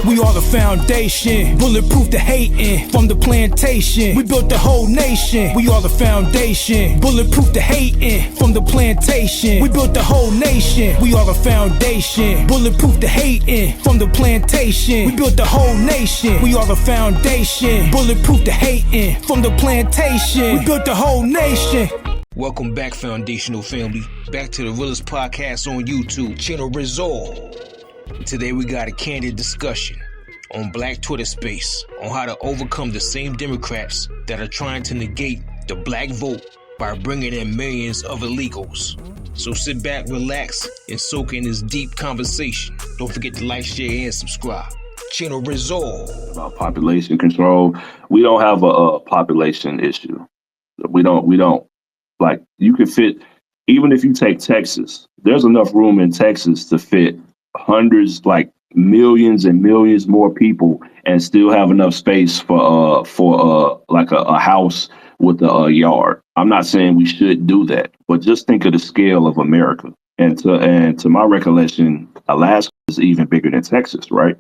We are the foundation, bulletproof the hating from the plantation. We built the whole nation. We are the foundation, bulletproof the hating from the plantation. We built the whole nation. We are the foundation, bulletproof the hating from the plantation. We built the whole nation. We are the foundation, bulletproof the hating from the plantation. We built the whole nation. Welcome back, Foundational Family. Back to the Realest Podcast on YouTube, channel Resolve. Today we got a candid discussion on Black Twitter Space on how to overcome the same Democrats that are trying to negate the black vote by bringing in millions of illegals. So sit back, relax, and soak in this deep conversation. Don't forget to like, share, and subscribe. Channel Resolve. About population control, we don't have a population issue. We don't. Like, you can fit, even if you take Texas, there's enough room in Texas to fit hundreds, like millions and millions more people and still have enough space for like a house with a yard. I'm not saying we should do that, but just think of the scale of America. And to my recollection, Alaska is even bigger than Texas, right?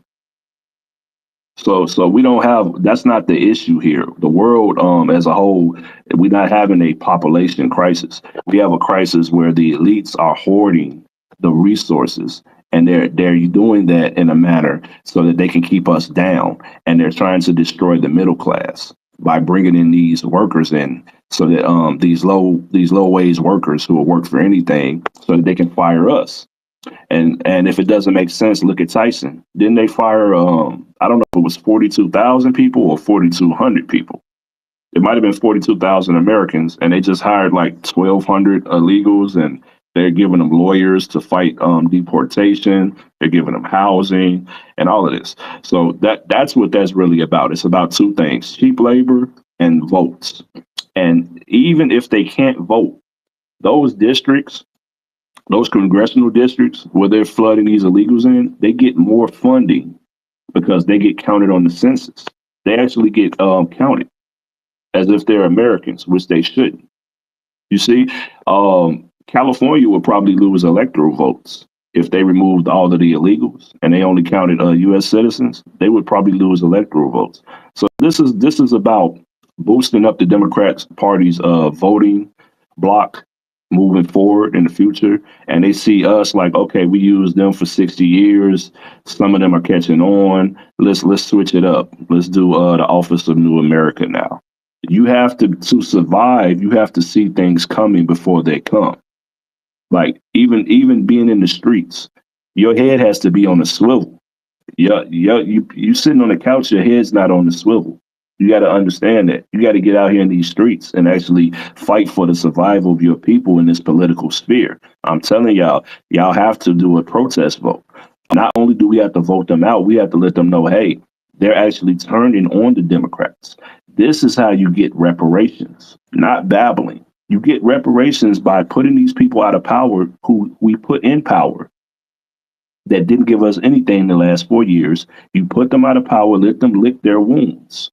So we don't have, that's not the issue here. The world as a whole, we're not having a population crisis. We have a crisis where the elites are hoarding the resources, and they're doing that in a manner so that they can keep us down, and they're trying to destroy the middle class by bringing in these workers in, so that these low wage workers who will work for anything, so that they can fire us. And if it doesn't make sense, look at Tyson. Didn't they fire, I don't know if it was 42,000 people or 4,200 people. It might have been 42,000 Americans, and they just hired like 1,200 illegals, and they're giving them lawyers to fight deportation. They're giving them housing and all of this. So that's what that's really about. It's about two things: cheap labor and votes. And even if they can't vote, those districts, those congressional districts where they're flooding these illegals in, they get more funding because they get counted on the census. They actually get counted as if they're Americans, which they shouldn't. You see, California would probably lose electoral votes if they removed all of the illegals and they only counted U.S. citizens. They would probably lose electoral votes. So this is about boosting up the Democrats Party's voting block moving forward in the future. And they see us like, okay, we used them for 60 years. Some of them are catching on. Let's switch it up. Let's do the Office of New America now. You have to survive, you have to see things coming before they come. Like even being in the streets, your head has to be on a swivel. You sitting on the couch, your head's not on the swivel. You got to understand that. You got to get out here in these streets and actually fight for the survival of your people in this political sphere. I'm telling y'all have to do a protest vote. Not only do we have to vote them out, we have to let them know, hey, they're actually turning on the Democrats. This is how you get reparations, not babbling. You get reparations by putting these people out of power who we put in power that didn't give us anything in the last 4 years. You put them out of power, let them lick their wounds.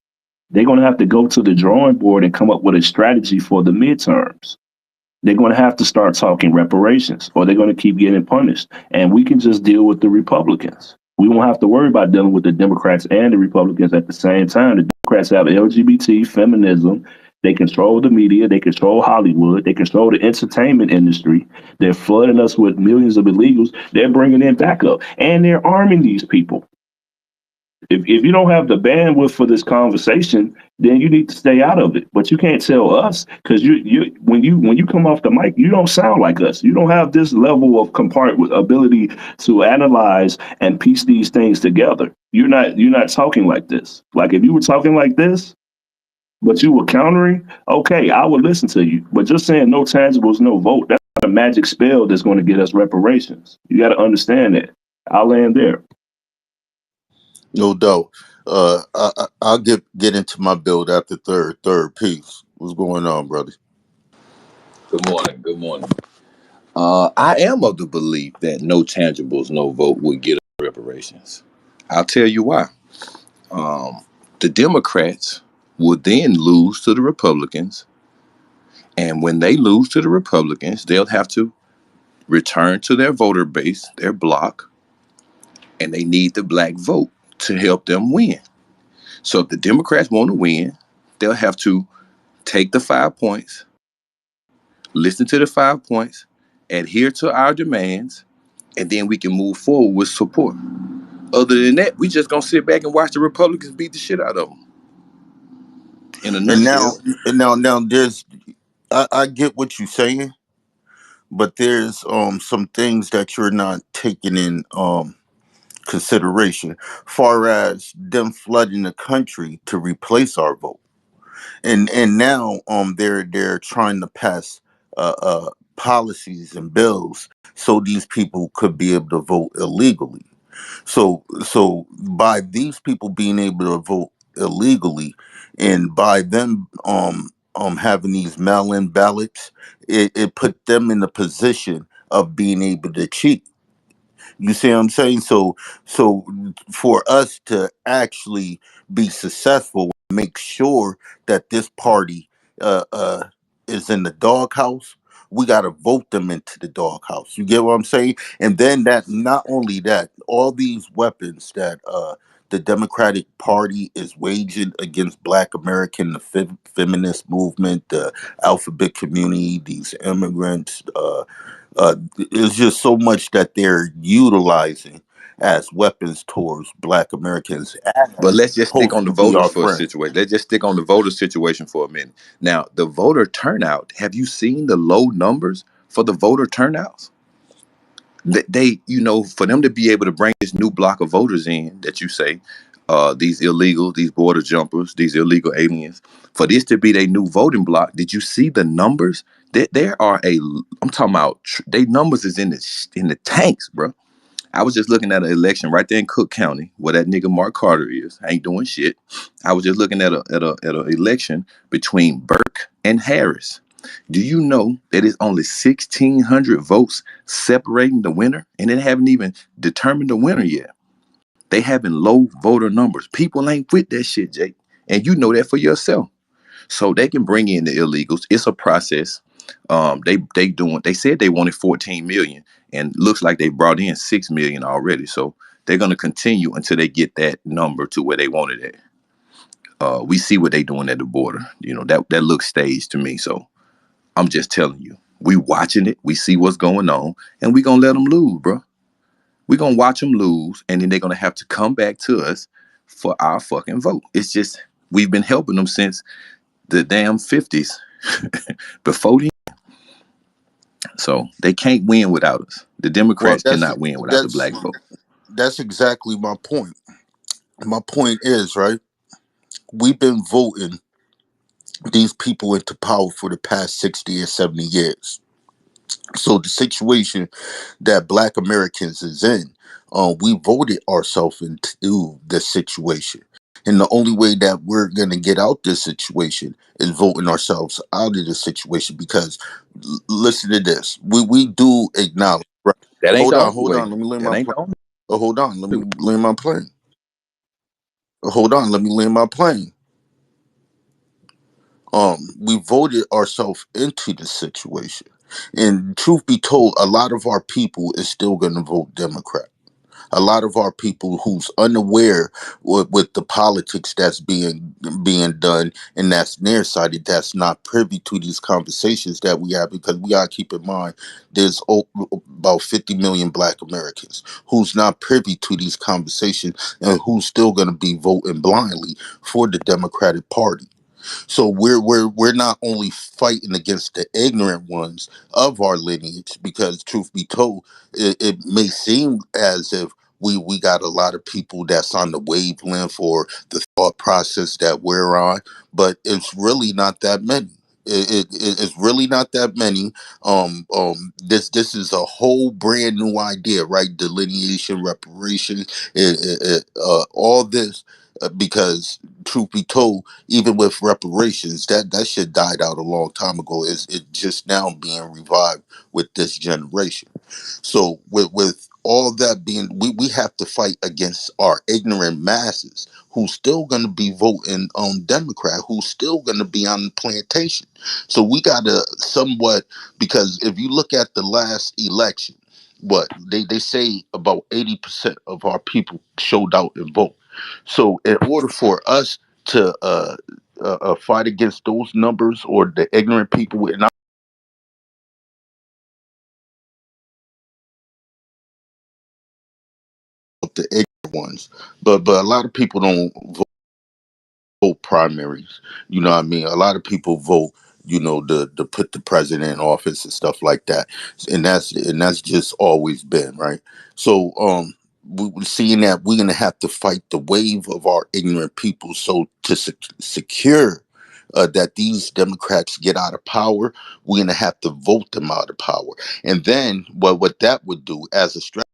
They're going to have to go to the drawing board and come up with a strategy for the midterms. They're going to have to start talking reparations, or they're going to keep getting punished. And we can just deal with the Republicans. We won't have to worry about dealing with the Democrats and the Republicans at the same time. The Democrats have LGBT, feminism. They control the media. They control Hollywood. They control the entertainment industry. They're flooding us with millions of illegals. They're bringing in backup, and they're arming these people. If you don't have the bandwidth for this conversation, then you need to stay out of it. But you can't tell us, because when you come off the mic, you don't sound like us. You don't have this level of ability to analyze and piece these things together. You're not talking like this. Like, if you were talking like this, but you were countering, okay, I would listen to you. But just saying no tangibles, no vote, that's not a magic spell that's going to get us reparations. You got to understand that. I'll land there. No doubt. I'll get into my build after third piece. What's going on, brother? Good morning. I am of the belief that no tangibles, no vote would get us reparations. I'll tell you why. The Democrats would then lose to the Republicans, and when they lose to the Republicans, they'll have to return to their voter base, their bloc, and they need the black vote to help them win. So if the Democrats want to win, they'll have to take the 5 points, listen to the 5 points, adhere to our demands, and then we can move forward with support. Other than that, we just gonna sit back and watch the Republicans beat the shit out of them. In a And now, nutshell. now there's, I get what you're saying, but there's some things that you're not taking in consideration, far as them flooding the country to replace our vote. And now they're trying to pass policies and bills so these people could be able to vote illegally. So by these people being able to vote illegally, and by them having these mail-in ballots, it put them in a position of being able to cheat. You see what I'm saying? So for us to actually be successful, make sure that this party uh, uh, is in the doghouse, we got to vote them into the doghouse. You get what I'm saying? And then that, not only that, all these weapons that the Democratic Party is waging against Black American, the feminist movement, the alphabet community, these immigrants. It's just so much that they're utilizing as weapons towards Black Americans But as let's just stick supposed on the to be voters our for a friend. situation. Let's just stick on the voter situation for a minute. Now, the voter turnout, have you seen the low numbers for the voter turnouts? They, for them to be able to bring this new block of voters in that you say, these illegals, these border jumpers, these illegal aliens, for this to be their new voting block, did you see the numbers? There are I'm talking about, they numbers is in the tanks, bro. I was just looking at an election right there in Cook County, where that nigga Mark Carter is. Ain't doing shit. I was just looking at a election between Burke and Harris. Do you know that it's only 1,600 votes separating the winner, and they haven't even determined the winner yet? They having low voter numbers. People ain't with that shit, Jake, and you know that for yourself. So they can bring in the illegals. It's a process. They said they wanted 14 million, and looks like they brought in 6 million already. So they're gonna continue until they get that number to where they wanted it. We see what they doing at the border. That looks staged to me. So I'm just telling you, we watching it. We see what's going on, and we gonna let them lose, bro. We gonna watch them lose, and then they're gonna have to come back to us for our fucking vote. It's just we've been helping them since the damn 50s before the so they can't win without us. The Well, Democrats cannot win without the that's black vote. that's exactly my point. My point is, right, we've been voting these people into power for the past 60 or 70 years. So the situation that Black Americans is in, we voted ourselves into this situation. And the only way that we're going to get out this situation is voting ourselves out of this situation. Because listen to this, we do acknowledge. Right? That ain't the only Hold way. on. Let me land That my ain't plane. the only Hold on. Let me way. land my plane. Hold on. Let me land my plane. We voted ourselves into the situation. And truth be told, a lot of our people is still going to vote Democrat. A lot of our people who's unaware with the politics that's being done and that's nearsighted, that's not privy to these conversations that we have, because we gotta keep in mind there's about 50 million Black Americans who's not privy to these conversations and who's still going to be voting blindly for the Democratic Party. So we're not only fighting against the ignorant ones of our lineage, because truth be told, it may seem as if we got a lot of people that's on the wavelength for the thought process that we're on, but it's really not that many. It's really not that many. This is a whole brand new idea, right? Delineation, reparation, all this, because truth be told, even with reparations, that shit died out a long time ago. It just now being revived with this generation. So with all that being, we have to fight against our ignorant masses who's still going to be voting on Democrat, who's still going to be on the plantation. So we got to somewhat, because if you look at the last election, what they say about 80% of our people showed out and vote. So in order for us to fight against those numbers or the ignorant people, and not the ignorant ones, but a lot of people don't vote primaries. You know what I mean? A lot of people vote, to put the president in office and stuff like that. And that's just always been right. So we're seeing that we're gonna have to fight the wave of our ignorant people. So to secure that these Democrats get out of power, we're gonna have to vote them out of power. And then what that would do as a strategy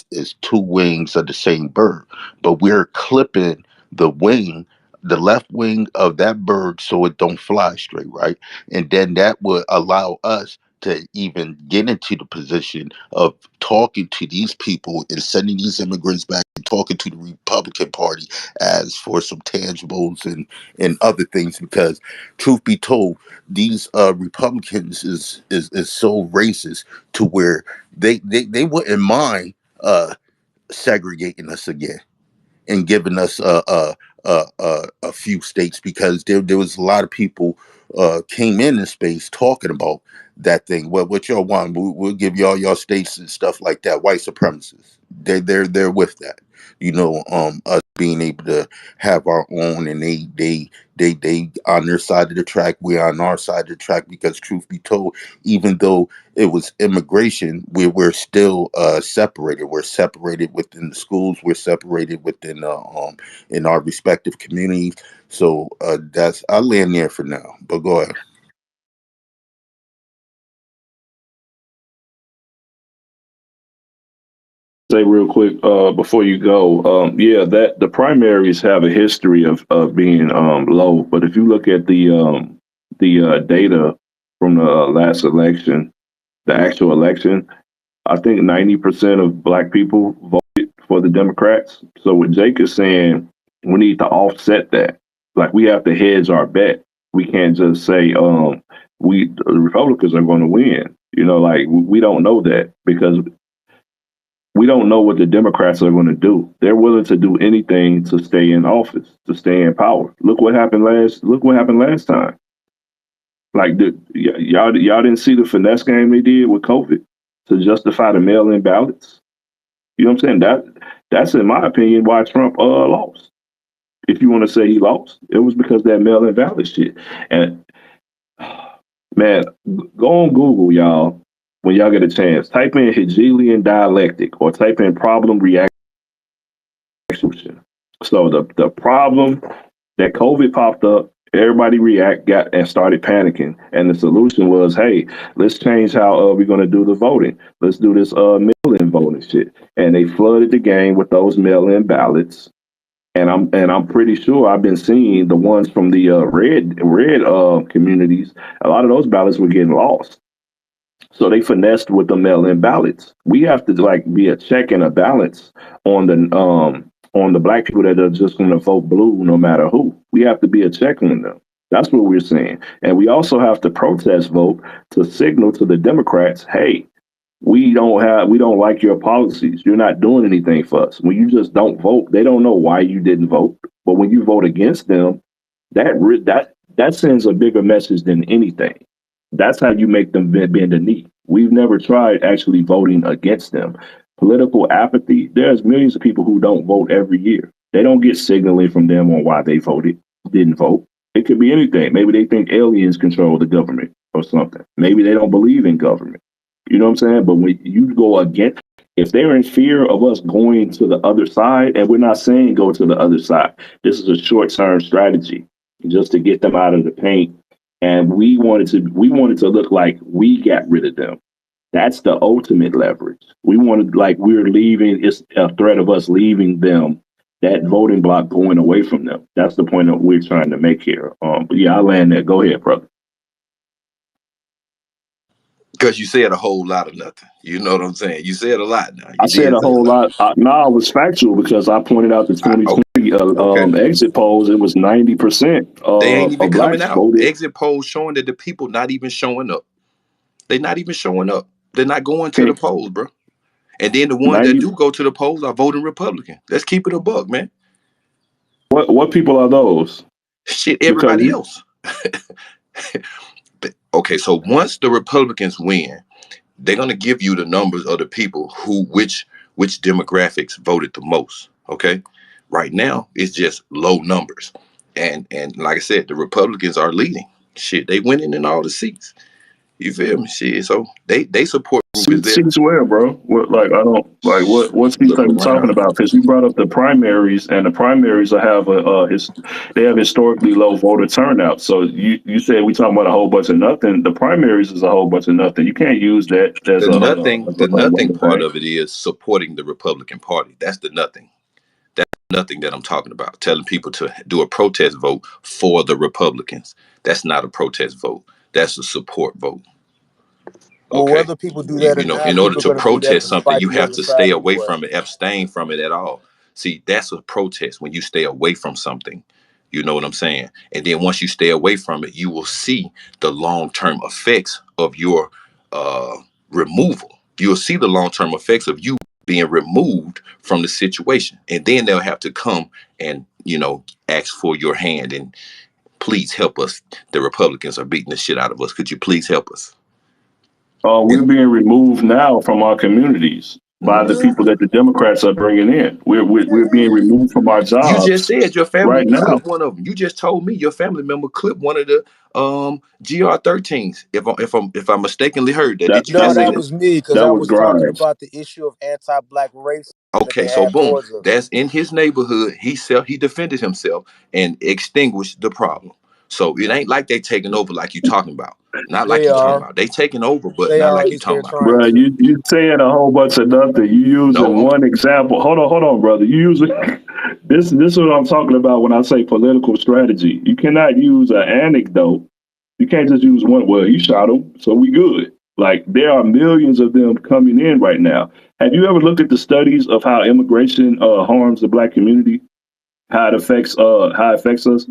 is two wings of the same bird, but we're clipping the wing, the left wing of that bird, so it don't fly straight, right? And then that would allow us to even get into the position of talking to these people and sending these immigrants back and talking to the Republican Party as for some tangibles and other things. Because truth be told, these Republicans is so racist to where they wouldn't mind segregating us again and giving us a few states, because there was a lot of people came in this space talking about that thing. Well, what y'all want? We'll give y'all your states and stuff like that. White supremacists, they're with that. Us being able to have our own, and they on their side of the track, we're on our side of the track. Because truth be told, even though it was immigration, we're still separated. We're separated within the schools. We're separated within in our respective communities. So that's, I'll land there for now. But go ahead. Say real quick before you go, yeah, that the primaries have a history of being low, but if you look at the data from the last election, the actual election, I think 90% of Black people voted for the Democrats. So what Jake is saying, we need to offset that. Like, we have to hedge our bet. We can't just say the Republicans are going to win. Like, we don't know that, because we don't know what the Democrats are going to do. They're willing to do anything to stay in office, to stay in power. Look what happened last time. Like, y'all didn't see the finesse game they did with COVID to justify the mail-in ballots. You know what I'm saying? That's, in my opinion, why Trump lost. If you want to say he lost, it was because that mail-in ballot shit. And man, go on Google, y'all, when y'all get a chance. Type in Hegelian dialectic or type in problem reaction. So the problem that COVID popped up, everybody got and started panicking, and the solution was, hey, let's change how we're going to do the voting. Let's do this mail-in voting shit, and they flooded the game with those mail-in ballots. And I'm pretty sure I've been seeing the ones from the red communities. A lot of those ballots were getting lost, so they finessed with the mail-in ballots. We have to be a check and a balance on the Black people that are just going to vote blue no matter who. We have to be a check on them. That's what we're saying. And we also have to protest vote to signal to the Democrats, hey, we don't like your policies. You're not doing anything for us. When you just don't vote, they don't know why you didn't vote. But when you vote against them, that sends a bigger message than anything. That's how you make them bend the knee. We've never tried actually voting against them. Political apathy, there's millions of people who don't vote every year. They don't get signaling from them on why they didn't vote. It could be anything. Maybe they think aliens control the government or something. Maybe they don't believe in government. You know what I'm saying? But when you go against, if they're in fear of us going to the other side, and we're not saying go to the other side, this is a short-term strategy just to get them out of the paint. And we wanted to look like we got rid of them. That's the ultimate leverage. We wanted, like, we're leaving. It's a threat of us leaving them, that voting block going away from them. That's the point that we're trying to make here. But yeah, I'll land there. Go ahead, brother. Because you said a whole lot of nothing. You know what I'm saying? You said a lot now. I said a whole lot. No, I was factual because I pointed out the 2020 exit polls. It was 90%. They ain't even coming out. Voted. Exit polls showing that the people not even showing up. They're not even showing up. They're not going to the polls, bro. And then the ones that 90. do go to the polls are voting Republican. Let's keep it a buck, man. What people are those? Shit, Because everybody else. Okay, so once the Republicans win, they're gonna give you the numbers of the people who which demographics voted the most. Okay, right now it's just low numbers, and like I said, the Republicans are leading. Shit, they winning in all the seats. You feel me? Shit, so they support group is there. seats where, bro? What, like I don't like what seats Look are you talking around. about? Because you brought up the primaries, and the primaries have they have historically low voter turnout. So you said we talking about a whole bunch of nothing. The primaries is a whole bunch of nothing. You can't use that as The nothing a part thing. of it is supporting the Republican Party. That's the nothing. That's nothing that I'm talking about. Telling people to do a protest vote for the Republicans. That's not a protest vote. That's a support vote. Well, Okay. whether people do that You or know, not, in order people to are going to do that protest to something, spite you the have other to stay side away anyway. from it, abstain from it at all. See, that's a protest when you stay away from something. You know what I'm saying? And then once you stay away from it, you will see the long-term effects of your removal. You'll see the long-term effects of you being removed from the situation. And then they'll have to come and, ask for your hand and please help us. The Republicans are beating the shit out of us. Could you please help us? We're being removed now from our communities by the Yeah, people that the Democrats are bringing in. We're being removed from our You just jobs said your family right now. clipped one of them. You just told me your family member clipped one of the GR13s. If I mistakenly heard that, That did you that no, just say that that? was was me because that I was was talking Grimes. about the issue of anti-black racism that Okay, they so had boom, towards us. that's in his neighborhood. He defended himself and extinguished the problem. So it ain't like they taking over like you talking about. Not like They you talking are, about. They taking over, but they not are. At like you least they're talking about. trying Bro, to. you saying a whole bunch of nothing. You using No, one example. Hold on, brother. You using this is what I'm talking about when I say political strategy. You cannot use an anecdote. You can't just use one. Well, you shot him, so we good. Like there are millions of them coming in right now. Have you ever looked at the studies of how immigration harms the black community? How it affects us?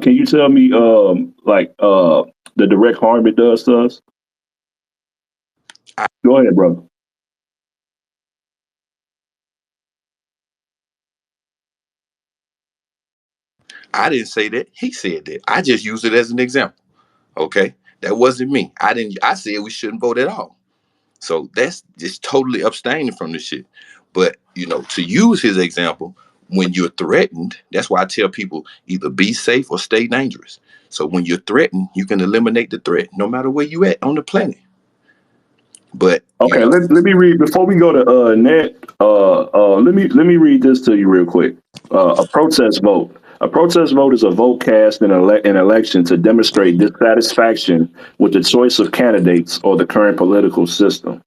Can you tell me the direct harm it does to us? I, Go ahead, brother. I didn't say that. He said that. I just used it as an example. Okay, that wasn't me. I didn't. I said we shouldn't vote at all. So that's just totally abstaining from the shit. But to use his example, when you're threatened, that's why I tell people either be safe or stay dangerous. So when you're threatened, you can eliminate the threat, no matter where you at on the planet. But Okay, let me read before we go to net. Let me read this to you real quick. A protest vote. A protest vote is a vote cast in an election to demonstrate dissatisfaction with the choice of candidates or the current political system.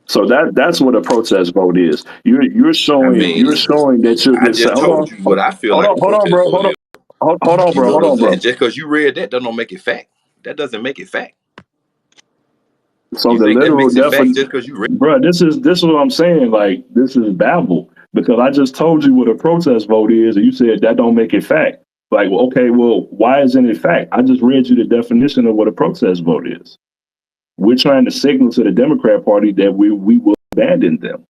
So that's what a protest vote is. I mean, You're showing that you're I just just hold told on you what I feel hold like on a hold on protest bro vote is. hold on You bro know hold what I'm on saying? bro. Just because you read that, don't make it fact. That doesn't make it fact. So You the think that literal makes it fact definition. just because you read? Bro, this is what I'm saying. Like this is babble because I just told you what a protest vote is, and you said that don't make it fact. Like, well, okay, well, why isn't it fact? I just read you the definition of what a protest vote is. We're trying to signal to the Democrat Party that we will abandon them,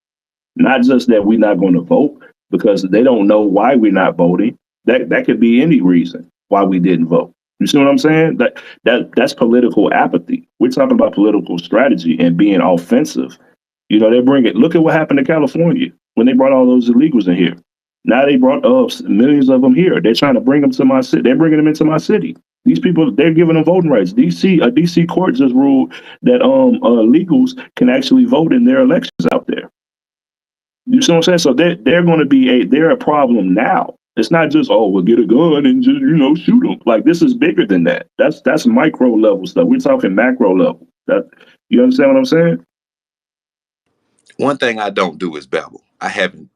not just that we're not going to vote because they don't know why we're not voting. That could be any reason why we didn't vote. You see what I'm saying? That's political apathy. We're talking about political strategy and being offensive. They bring it. Look at what happened to California when they brought all those illegals in here. Now they brought millions of them here. They're trying to bring them to my city. They're bringing them into my city. These people, they're giving them voting rights. A DC court just ruled that illegals can actually vote in their elections out there. You see what I'm saying? So they're going to be they're a problem now. It's not just we'll get a gun and just shoot them. Like this is bigger than that. That's micro level stuff. We're talking macro level. That you understand what I'm saying? One thing I don't do is babble. I haven't.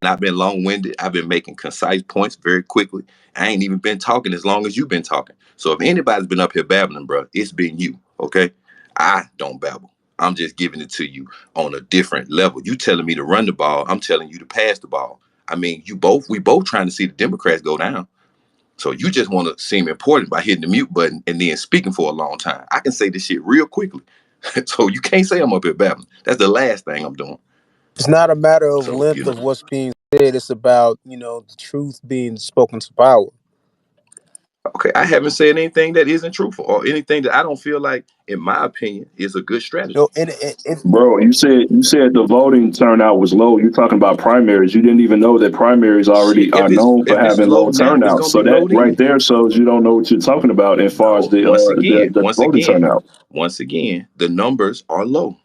I've been long winded. I've been making concise points very quickly. I ain't even been talking as long as you've been talking. So if anybody's been up here babbling, bro, it's been you. Okay, I don't babble. I'm just giving it to you on a different level. You telling me to run the ball. I'm telling you to pass the ball. I mean, we both trying to see the Democrats go down. So you just want to seem important by hitting the mute button and then speaking for a long time. I can say this shit real quickly. So you can't say I'm up here babbling. That's the last thing I'm doing. It's not a matter of So, length of what's being said. It's about, the truth being spoken to power. okay, I haven't said anything that isn't truthful or anything that I don't feel like, in my opinion, is a good strategy. And Bro, you said the voting turnout was low. You're talking about primaries. You didn't even know that primaries already Shit, are known for if it's having low low now, it's turnout. gonna So be that low right then. there shows you don't know what you're talking about as far as No, the voting turnout. once again, the numbers are low.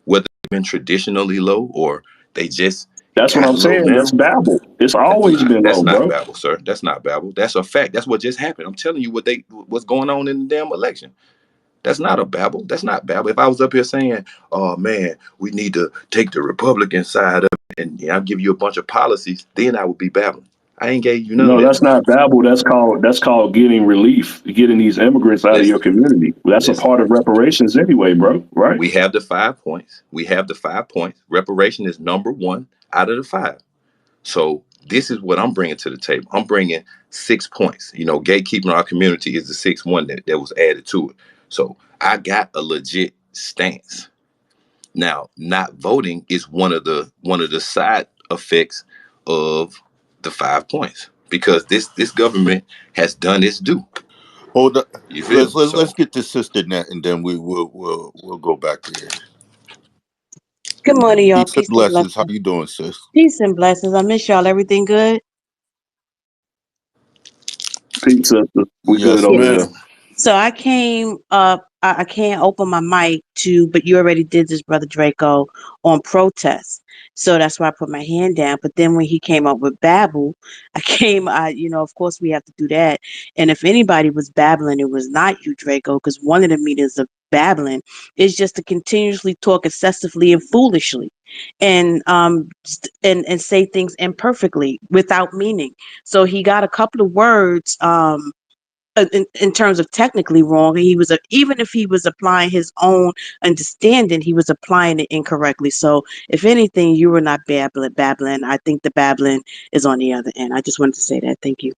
Whether they've been traditionally low or they just That's what got I'm low saying. That's now. babble. It's always been That's low, not bro. babble, sir. That's not babble. That's a fact. That's what just happened. I'm telling you what's going on in the damn election. That's not a babble. That's not babble. If I was up here saying, "Oh man, we need to take the Republican side up," and I'll give you a bunch of policies, then I would be babbling. I ain't gave you none of No, that. that's not babble. That's called getting relief, getting these immigrants out of your Listen, community. That's a listen. part of reparations anyway, bro. Right? We have the 5 points. We have the 5 points. Reparation is number one out of the five. So this is what I'm bringing to the table. I'm bringing 6 points. Gatekeeping our community is the sixth one that was added to it. So I got a legit stance. Now, not voting is one of the side effects of the 5 points because this government has done its due. Hold up. You feel Let's me? let's, So let's get to Sister Net, and then we'll go back there. Good morning, y'all. Peace and Peace and blessings. How blessings. you doing, sis? Peace and blessings. I miss y'all. Everything good? Peace, sister. We good Yes, over Yeah. here. ma'am. So I came up. I can't open my mic but you already did this, Brother Draco, on protest. So that's why I put my hand down. But then when he came up with Babel, of course we have to do that. And if anybody was babbling, it was not you, Draco, because one of the meanings of babbling is just to continuously talk excessively and foolishly and say things imperfectly without meaning. So he got a couple of words in terms of technically wrong. Even if he was applying his own understanding, he was applying it incorrectly. So if anything, you were not babbling. I think the babbling is on the other end. I just wanted to say that. Thank you.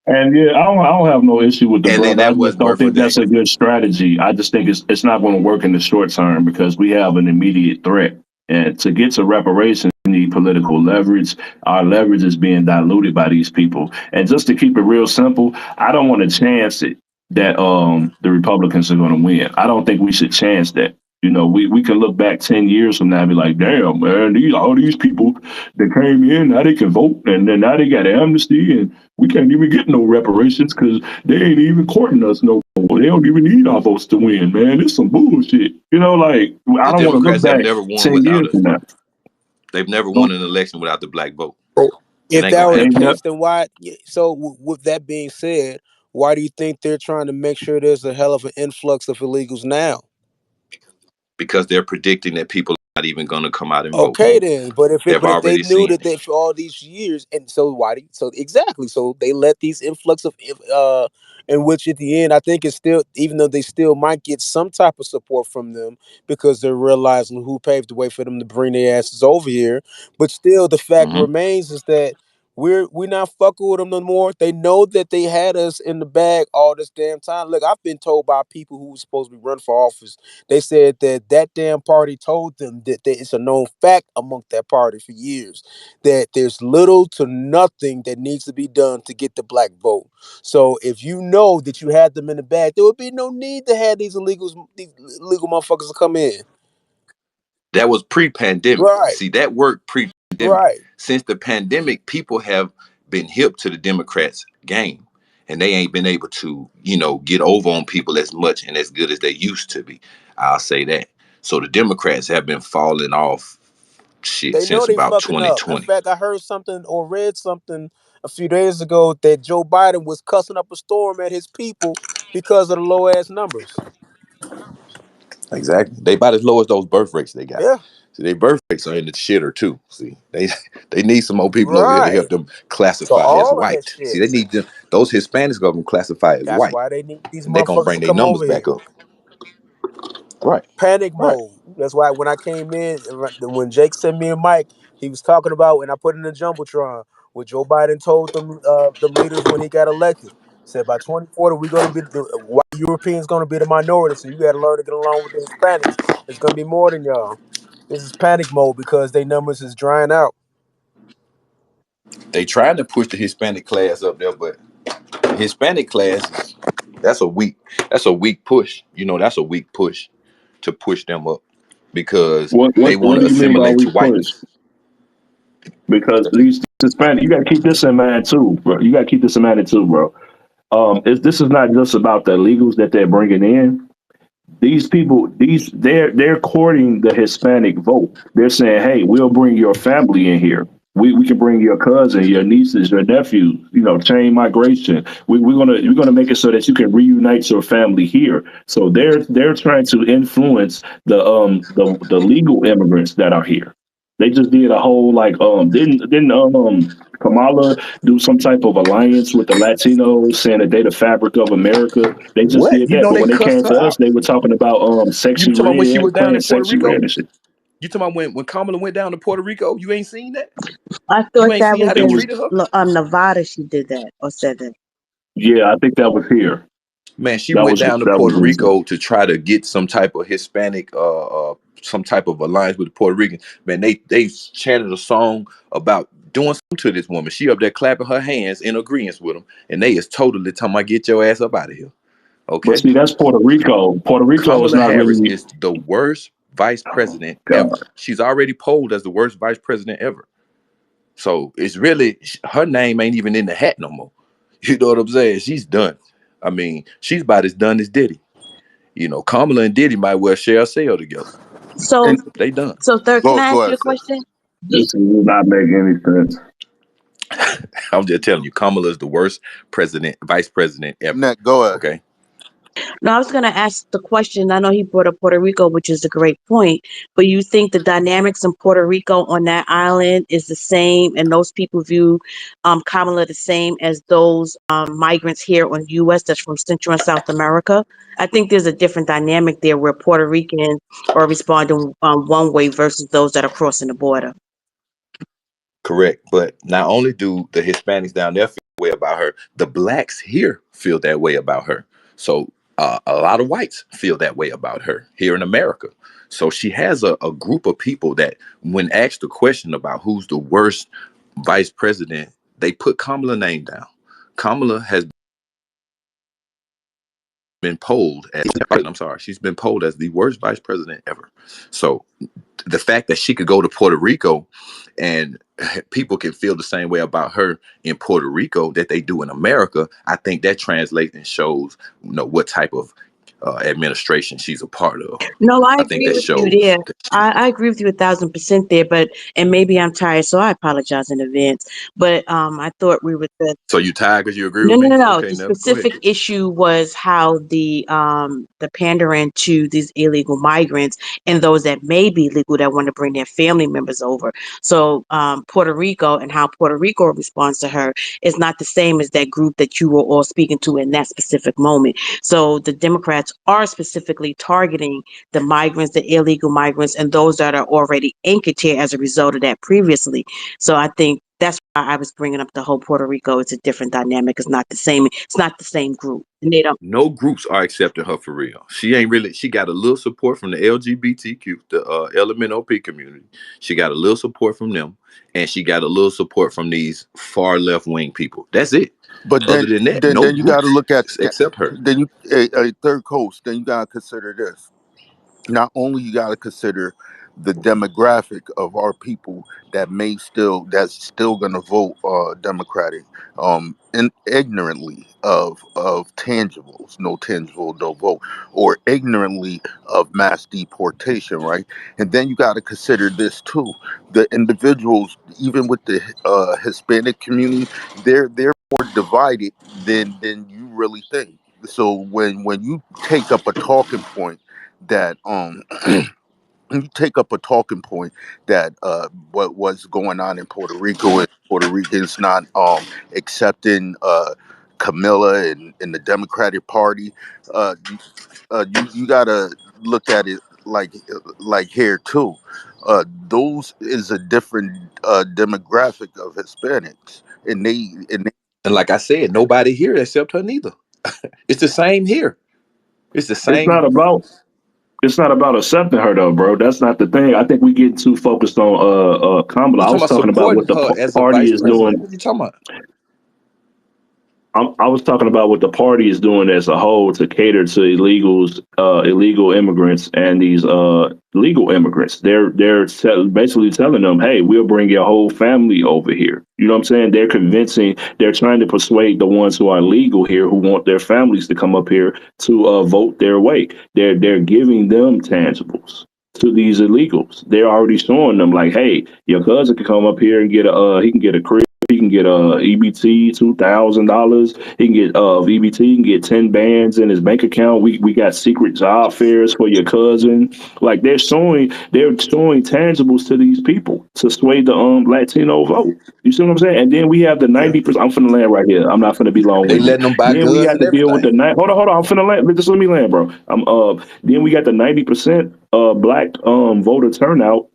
And yeah, I don't have no issue with the and then brother. I that just wasn't don't worth a think that's damn. a good strategy. I just think it's not going to work in the short term because we have an immediate threat. And to get to reparations, we need political leverage. Our leverage is being diluted by these people. And just to keep it real simple, I don't want to chance it that the Republicans are going to win. I don't think we should chance that. We can look back 10 years from now and be like, damn, man, all these people that came in, now they can vote, and then now they got amnesty, and we can't even get no reparations because they ain't even courting us no more. They don't even need our votes to win, man. It's some bullshit. Like, I The don't want to look Democrats have back never won 10 without years it. from now. They've never won an election without the black vote. It if ain't that gonna were They the happen. never, case, then why? So, with that being said, why do you think they're trying to make sure there's a hell of an influx of illegals now? Because they're predicting that people are not even going to come out and vote. Okay, then, They've but if they already knew seen that it. they for all these years, and so why? So exactly, so they let these influx of in which at the end, I think it's still, even though they still might get some type of support from them because they're realizing who paved the way for them to bring their asses over here. But still, the fact Hmm. remains is that we're not fucking with them no more. They know that they had us in the bag all this damn time. Look, I've been told by people who were supposed to be running for office. They said that damn party told them that it's a known fact among that party for years that there's little to nothing that needs to be done to get the black vote. So if you know that you had them in the bag, there would be no need to have these illegal motherfuckers to come in. That was pre-pandemic. Right, See, that worked pre-pandemic. right. Since the pandemic, people have been hip to the Democrats' game, and they ain't been able to, get over on people as much and as good as they used to be. I'll say that. So the Democrats have been falling off shit They know since they about fucking up. In 2020. fact, I heard something or read something a few days ago that Joe Biden was cussing up a storm at his people because of the low ass numbers. Exactly. They about as low as those birth rates they got. Yeah, See, their birth rates are in the shitter too. See, they need some more people over here to right. help them So classify as all of that white. See, shit. they need them, those Hispanics go them classify as That's white, why they need these and they're gonna motherfuckers bring to their come numbers over back here. up. Right, Panic right. mode. That's why when I came in, when Jake sent me a mic, he was talking about, and I put in the jumbotron what Joe Biden told them leaders when he got elected. Said by 2040 we're gonna be. Why Europeans going to be the minority, so you got to learn to get along with the Hispanics. It's going to be more than y'all. This is panic mode because their numbers is drying out. They trying to push the Hispanic class up there, but Hispanic class, that's a weak push. That's a weak push to push them up because they What want do to you mean by assimilate we to push? whiteness. Because these Hispanic, you got to keep this in mind too, bro. You got to keep this in mind too, bro. This is not just about the illegals that they're bringing in. These people, they're courting the Hispanic vote. They're saying, "Hey, we'll bring your family in here. We can bring your cousin, your nieces, your nephews. Chain migration. We're gonna make it so that you can reunite your family here." So they're trying to influence the legal immigrants that are here. They just did a whole didn't Kamala do some type of alliance with the Latinos, saying that they the fabric of America. They just What? did that, but They when they came cussed her to us, out. they were talking about You sexy talking about when she red, was down playing in Puerto sexy red Rico? and shit. You talking about when Kamala went down to Puerto Rico? You ain't seen that? I You thought ain't that seen was how they It was treated her? in Nevada. She did that or said that. Yeah, I think that was here. Man, she That went was down to that was Puerto recent. Rico to try to get some type of Hispanic, some type of alliance with the Puerto Ricans. Man, they chanted a song about doing something to this woman. She up there clapping her hands in agreement with them, and they is totally talking about get your ass up out of here. But Okay, see, that's Puerto Rico. Puerto Rico is Kamala not Harris really. is the worst vice Oh president God. ever. She's already polled as the worst vice president ever. So it's really her name ain't even in the hat no more. You know what I'm saying? She's done. I mean, she's about as done as Diddy. Kamala and Diddy might well share a cell together. So, And They done. Third, can I go ask you ahead, a sis. question? This does not make any sense. I'm just telling you, Kamala is the worst vice president ever. Net, go ahead. Okay. No, I was going to ask the question. I know he brought up Puerto Rico, which is a great point, but you think the dynamics in Puerto Rico on that island is the same, and those people view Kamala the same as those migrants here on U.S. that's from Central and South America? I think there's a different dynamic there where Puerto Ricans are responding one way versus those that are crossing the border. Correct. But not only do the Hispanics down there feel that way about her, the blacks here feel that way about her. So a lot of whites feel that way about her here in America. So she has a group of people that, when asked the question about who's the worst vice president, they put Kamala's name down. Kamala has been polled as she's been polled as the worst vice president ever. So the fact that she could go to Puerto Rico and people can feel the same way about her in Puerto Rico that they do in America, I think that translates and shows what type of administration she's a part of. No, I I think agree that with you shows there. that I agree with you 1,000% there, and maybe I'm tired, so I apologize in advance. But I thought we were the so you tired because you agree no, with no, me? no, no. Okay, The Nella, go ahead. specific issue was how the pandering to these illegal migrants and those that may be legal that want to bring their family members over. So Puerto Rico and how Puerto Rico responds to her is not the same as that group that you were all speaking to in that specific moment. So the Democrats are specifically targeting the migrants, the illegal migrants, and those that are already anchored here as a result of that previously. So I think that's why I was bringing up the whole Puerto Rico. It's a different dynamic. It's not the same. It's not the same group. And they don't. No groups are accepting her for real. She ain't really. She got a little support from the LGBTQ, the LMNOP community. She got a little support from them, and she got a little support from these far left wing people. That's it. But Other then, than that, then, no then you got to groups look at accept her. then you a third coast. Then you got to consider this. Not only you got to consider the demographic of our people that's still going to vote Democratic, ignorantly of tangibles, no tangible, no vote, or ignorantly of mass deportation, right? And then you got to consider this too: the individuals, even with the Hispanic community, they're more divided than you really think. So when you take up a talking point that you take up a talking point that what was going on in Puerto Rico and Puerto Ricans not accepting Camilla and the Democratic Party, you gotta look at it like here too. Those is a different demographic of Hispanics, and they And like I said, nobody here except her neither. It's the same here. It's the It's same. not about it's not about accepting her though, bro. That's not the thing. I think we get too focused on Kamala. You I talking was about talking about supporting what the her as a party vice is president? doing. What you talking about? I was talking about what the party is doing as a whole to cater to illegal immigrants and these legal immigrants. They're basically telling them, "Hey, we'll bring your whole family over here." You know what I'm saying? They're trying to persuade the ones who are legal here, who want their families to come up here to vote their way. They're giving them tangibles to these illegals. They're already showing them like, "Hey, your cousin can come up here and get he can get a crib." He can get EBT $2,000. He can get EBT. He can get 10 bands in his bank account. We got secret job fairs for your cousin. Like they're showing tangibles to these people to sway the Latino vote. You see what I'm saying? And then we have the Yeah. 90%. I'm finna land right here. I'm not finna be long They winded. letting them buy Then we guns have and to deal with everything. the night. Hold on. I'm finna land. Just let me land, bro. Then we got the 90% black voter turnout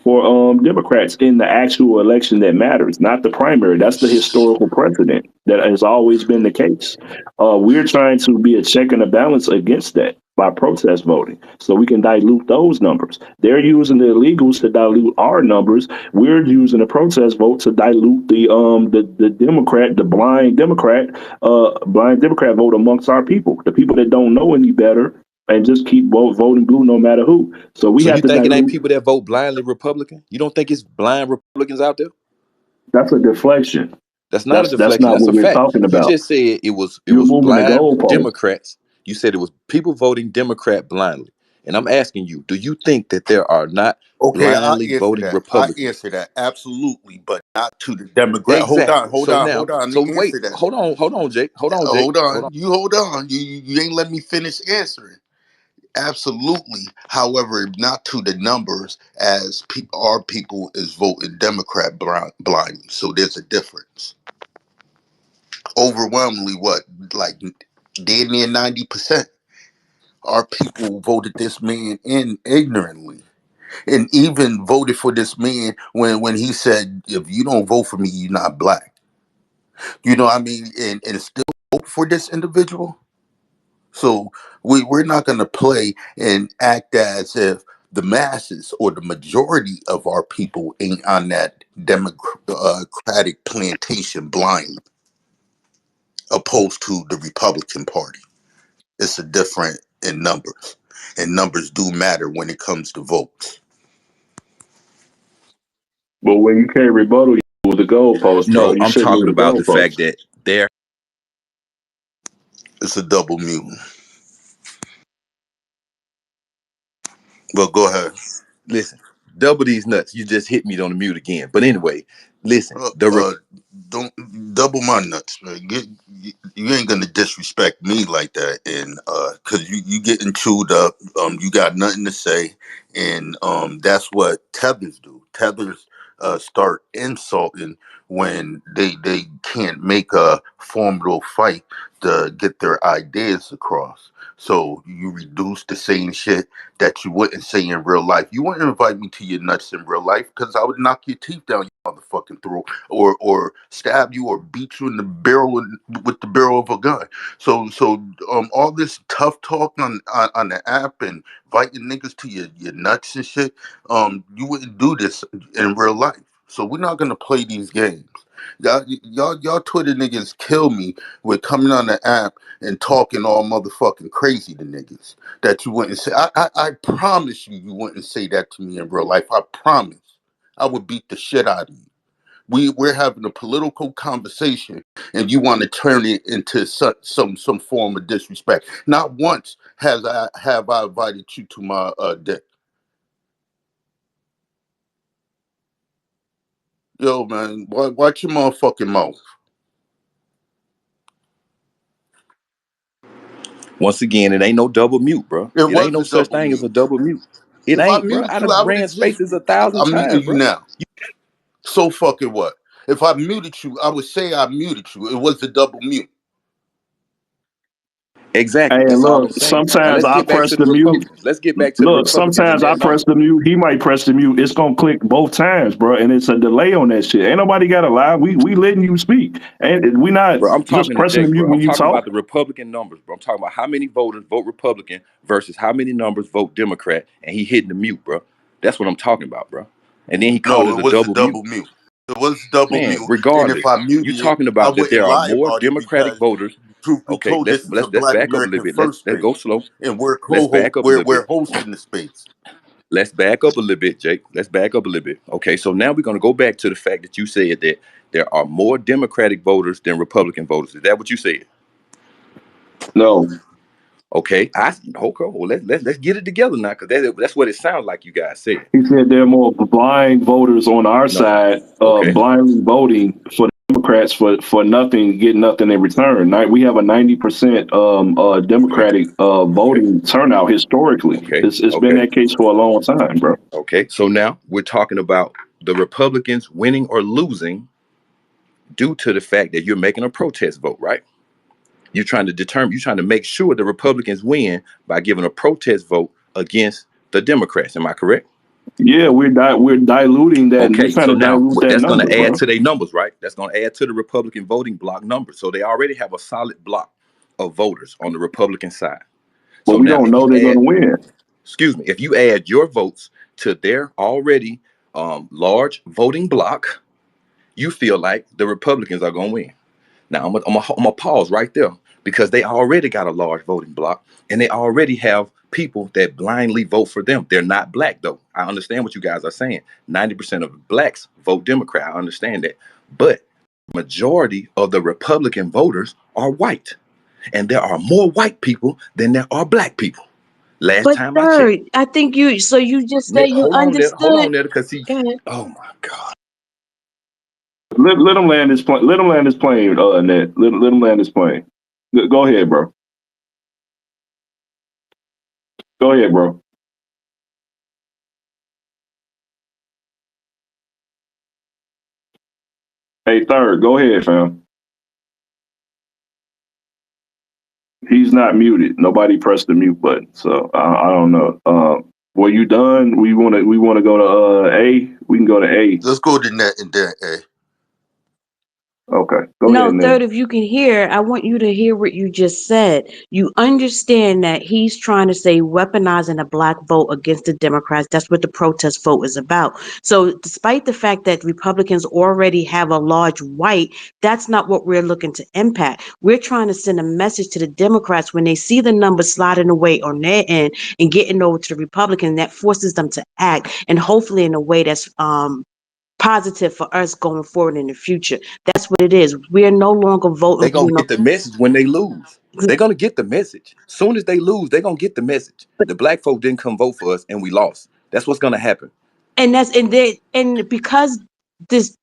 for Democrats in the actual election that matters, not the primary. That's the historical precedent that has always been the case. We're trying to be a check and a balance against that by protest voting, so we can dilute those numbers. They're using the illegals to dilute our numbers. We're using the protest vote to dilute the Democrat, the blind Democrat vote amongst our people, the people that don't know any better and just keep voting blue no matter who. So we So you have to think it ain't dilute. people that vote blindly Republican? You don't think it's blind Republicans out there? That's a deflection. That's not a That's deflection. not That's what a we're fact. talking You about. just said it You're was moving the blind goalpost. Democrats. You said it was people voting Democrat blindly. And I'm asking you, do you think that there are not Okay, I'll blindly answer voting that. I Republicans? answer that absolutely, but not to the demographic. Hold on, Exactly. hold So on, now, hold on. so To wait, answer that, hold on, Jake. hold Hold on. on. You hold on. You ain't let me finish answering. Absolutely. However, not to the numbers as our people is voting Democrat blindly. So there's a difference. Overwhelmingly, what like damn near 90%. Our people voted this man in ignorantly. And even voted for this man when he said, if you don't vote for me, you're not black. You know what I mean? And still vote for this individual. So we're not going to play and act as if the masses or the majority of our people ain't on that democratic plantation blind, opposed to the Republican Party. It's a different in numbers. And numbers do matter when it comes to votes. But when you can't rebuttal, you move the goalpost, bro. No, You I'm shouldn't move talking the about the goalpost. fact that there. It's a double mutant. Well, go ahead. Listen, double these nuts. You just hit me on the mute again. But anyway, listen, Uh, uh, don't double my nuts, man. You ain't gonna disrespect me like that, and cause you getting chewed up. You got nothing to say, and that's what tethers do. Tethers start insulting when they can't make a formidable fight to get their ideas across. So you reduce to saying shit that you wouldn't say in real life. You wouldn't invite me to your nuts in real life because I would knock your teeth down your motherfucking throat or stab you or beat you in the barrel with the barrel of a gun. So all this tough talk on the app and inviting niggas to your nuts and shit, you wouldn't do this in real life. So we're not gonna play these games. Y'all Twitter niggas kill me with coming on the app and talking all motherfucking crazy to niggas that you wouldn't say. I promise you wouldn't say that to me in real life. I promise. I would beat the shit out of you. We're having a political conversation, and you want to turn it into some form of disrespect. Not once have I invited you to my dick. Yo, man, watch your motherfucking mouth. once again, it ain't no double mute, bro. It It ain't was no a such double thing as mute. a double mute. It If I ain't, bro. muted I you, I done would have ran just. spaces 1,000 I'm muting times, you bro. now. So fucking what? If I muted you, I would say I muted you. It was a double mute. Exactly. Hey, That's all I'm look, saying. Now sometimes let's I get back press to the the mute. Republicans. Let's get back to the Look, Republicans and sometimes I their press numbers. the mute. He might press the mute. It's gonna click both times, bro, and it's a delay on that shit. Ain't nobody got to lie. We letting you speak, and we not Bro, I'm just talking to pressing the Jake, mute bro. when I'm you talking about talk. the Republican numbers, bro. I'm talking about how many voters vote Republican versus how many numbers vote Democrat, and he hitting the mute, bro. That's what I'm talking about, bro. And then he called No, it it a was the double mute. double mute. It was double Man, mute. And if regardless, I you muted it, talking I about that wouldn't there are lie more about it Democratic because, voters. truth be Okay, told, this is a let's Black back up a little American bit. first Let's go space, slow. and we're Let's back up a little we're bit. hosting the space. Let's back up a little bit, Jake. Let's back up a little bit. Okay, so now we're gonna go back to the fact that you said that there are more Democratic voters than Republican voters. Is that what you said? No, Okay, okay. Well, let's get it together now, because that's what it sounds like you guys said. he said there are more blind voters on our No. side, Okay. blindly voting for the Democrats for nothing, getting nothing in return. We have a 90% Okay. Democratic voting turnout historically. Okay. It's been Okay. that case for a long time, bro. Okay. So now we're talking about the Republicans winning or losing due to the fact that you're making a protest vote, right? You're trying to make sure the Republicans win by giving a protest vote against the Democrats. Am I correct? Yeah, we're diluting that. We're Okay, trying so to now dilute that that's going number, to add bro. to their numbers, right? That's going to add to the Republican voting block numbers. So they already have a solid block of voters on the Republican side. But So we now don't if know you they're add, going to win. excuse me, if you add your votes to their already large voting block, you feel like the Republicans are going to win. Now I'm gonna pause right there, because they already got a large voting block, and they already have people that blindly vote for them. They're not black, though. I understand what you guys are saying. 90% of blacks vote Democrat. I understand that, but majority of the Republican voters are white, and there are more white people than there are black people. Last But time I checked. third, I think you just said you Hold understood. on there, because he. Go ahead. Oh my God. Let them land this plane. Let them land this plane, Ned. Let them land this plane. Go ahead, bro. Go ahead, bro. Hey, third, go ahead, fam. He's not muted. Nobody pressed the mute button, so I don't know. Were you done? We want to go to A. We can go to A. Let's go to net and then A. Okay, go No, ahead, Ned. third, if you can hear, I want you to hear what you just said. You understand that he's trying to say weaponizing a black vote against the Democrats. That's what the protest vote is about. So, despite the fact that Republicans already have a large white, that's not what we're looking to impact. We're trying to send a message to the Democrats when they see the numbers sliding away on their end and getting over to the Republicans. That forces them to act, and hopefully in a way that's positive for us going forward in the future. That's what it is. We're no longer They're voting, gonna get the message when they lose. They're gonna get the message. Soon as they lose, they're gonna get the message. The black folk didn't come vote for us and we lost. That's what's gonna happen. and because this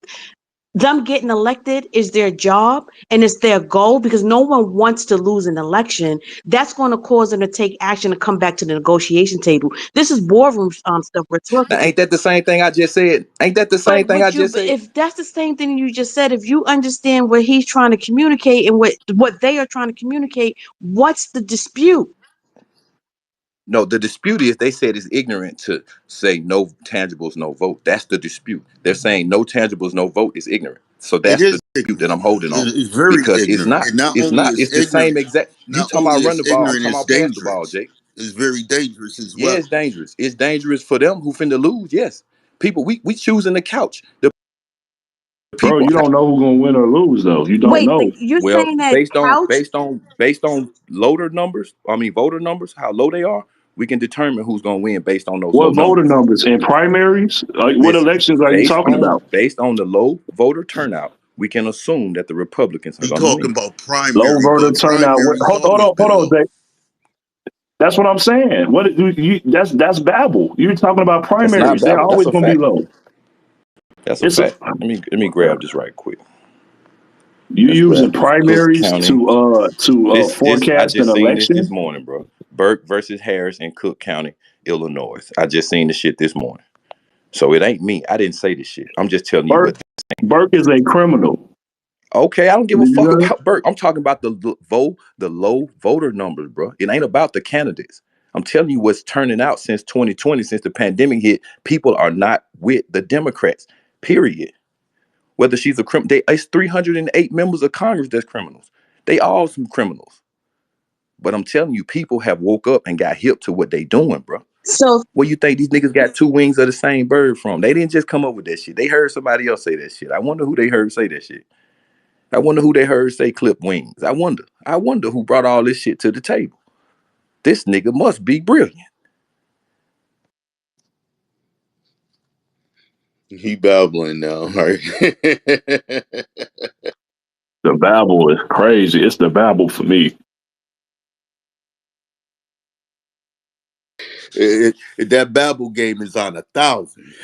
them getting elected is their job and it's their goal, because no one wants to lose an election. That's going to cause them to take action and come back to the negotiation table. This is boardroom stuff we're talking Now, about. ain't that the same thing I just said? Ain't that the same But thing I just said? if that's the same thing you just said, if you understand what he's trying to communicate and what they are trying to communicate, what's the dispute? No, the dispute is they said it's ignorant to say no tangibles, no vote. That's the dispute. They're saying no tangibles, no vote is ignorant. So It that's the is dispute that ignorant. I'm holding on, It's very because it's ignorant. not. And not It's only not. is It's the same ignorant, exact. You not talking only about run is the ball? I'm ignorant, talking it's about pass the ball, dangerous. Jake. It's very dangerous as Yeah, well. it's dangerous. It's dangerous for them who finna lose. Yes, people. We choosing the couch. The Bro, people. you don't know who's gonna win or lose, though. You don't Wait, but know. you're Well, saying that couch based on loader numbers. I mean voter numbers. How low they are. We can determine who's gonna win based on those low What voter numbers. numbers in primaries? Like, what Listen, elections are you talking about? based on the low voter turnout, we can assume that the Republicans are We gonna talking win. about Low primary, voter but turnout. primaries Hold always on, hold been on, low. Jay. That's what I'm saying. That's babble. You're talking about That's not primaries. They're Babel. That's always a gonna be fact. low. That's a It's a fact. Let me grab this right quick. you Let's using grab this. Cook primaries County. to This I forecast an just seen this election. morning, bro. Burke versus Harris in Cook County, Illinois. I just seen the shit this morning. So it ain't me. I didn't say this shit. I'm just telling you Burke what. Burke is a criminal. Okay, I don't give a Did you fuck hear? about Burke. I'm talking about the low voter numbers, bro. It ain't about the candidates. I'm telling you what's turning out since 2020, since the pandemic hit. People are not with the Democrats. Period. Whether she's a criminal, it's 308 members of Congress that's criminals. They all some criminals. But I'm telling you, people have woke up and got hip to what they doing, bro. So Where you think these niggas got two wings of the same bird from? They didn't just come up with that shit. They heard somebody else say that shit. I wonder who they heard say that shit. I wonder who they heard say clip wings. I wonder who brought all this shit to the table. This nigga must be brilliant. He babbling now, right? The Babel is crazy. It's the Babel for me. That Babel game is on 1,000.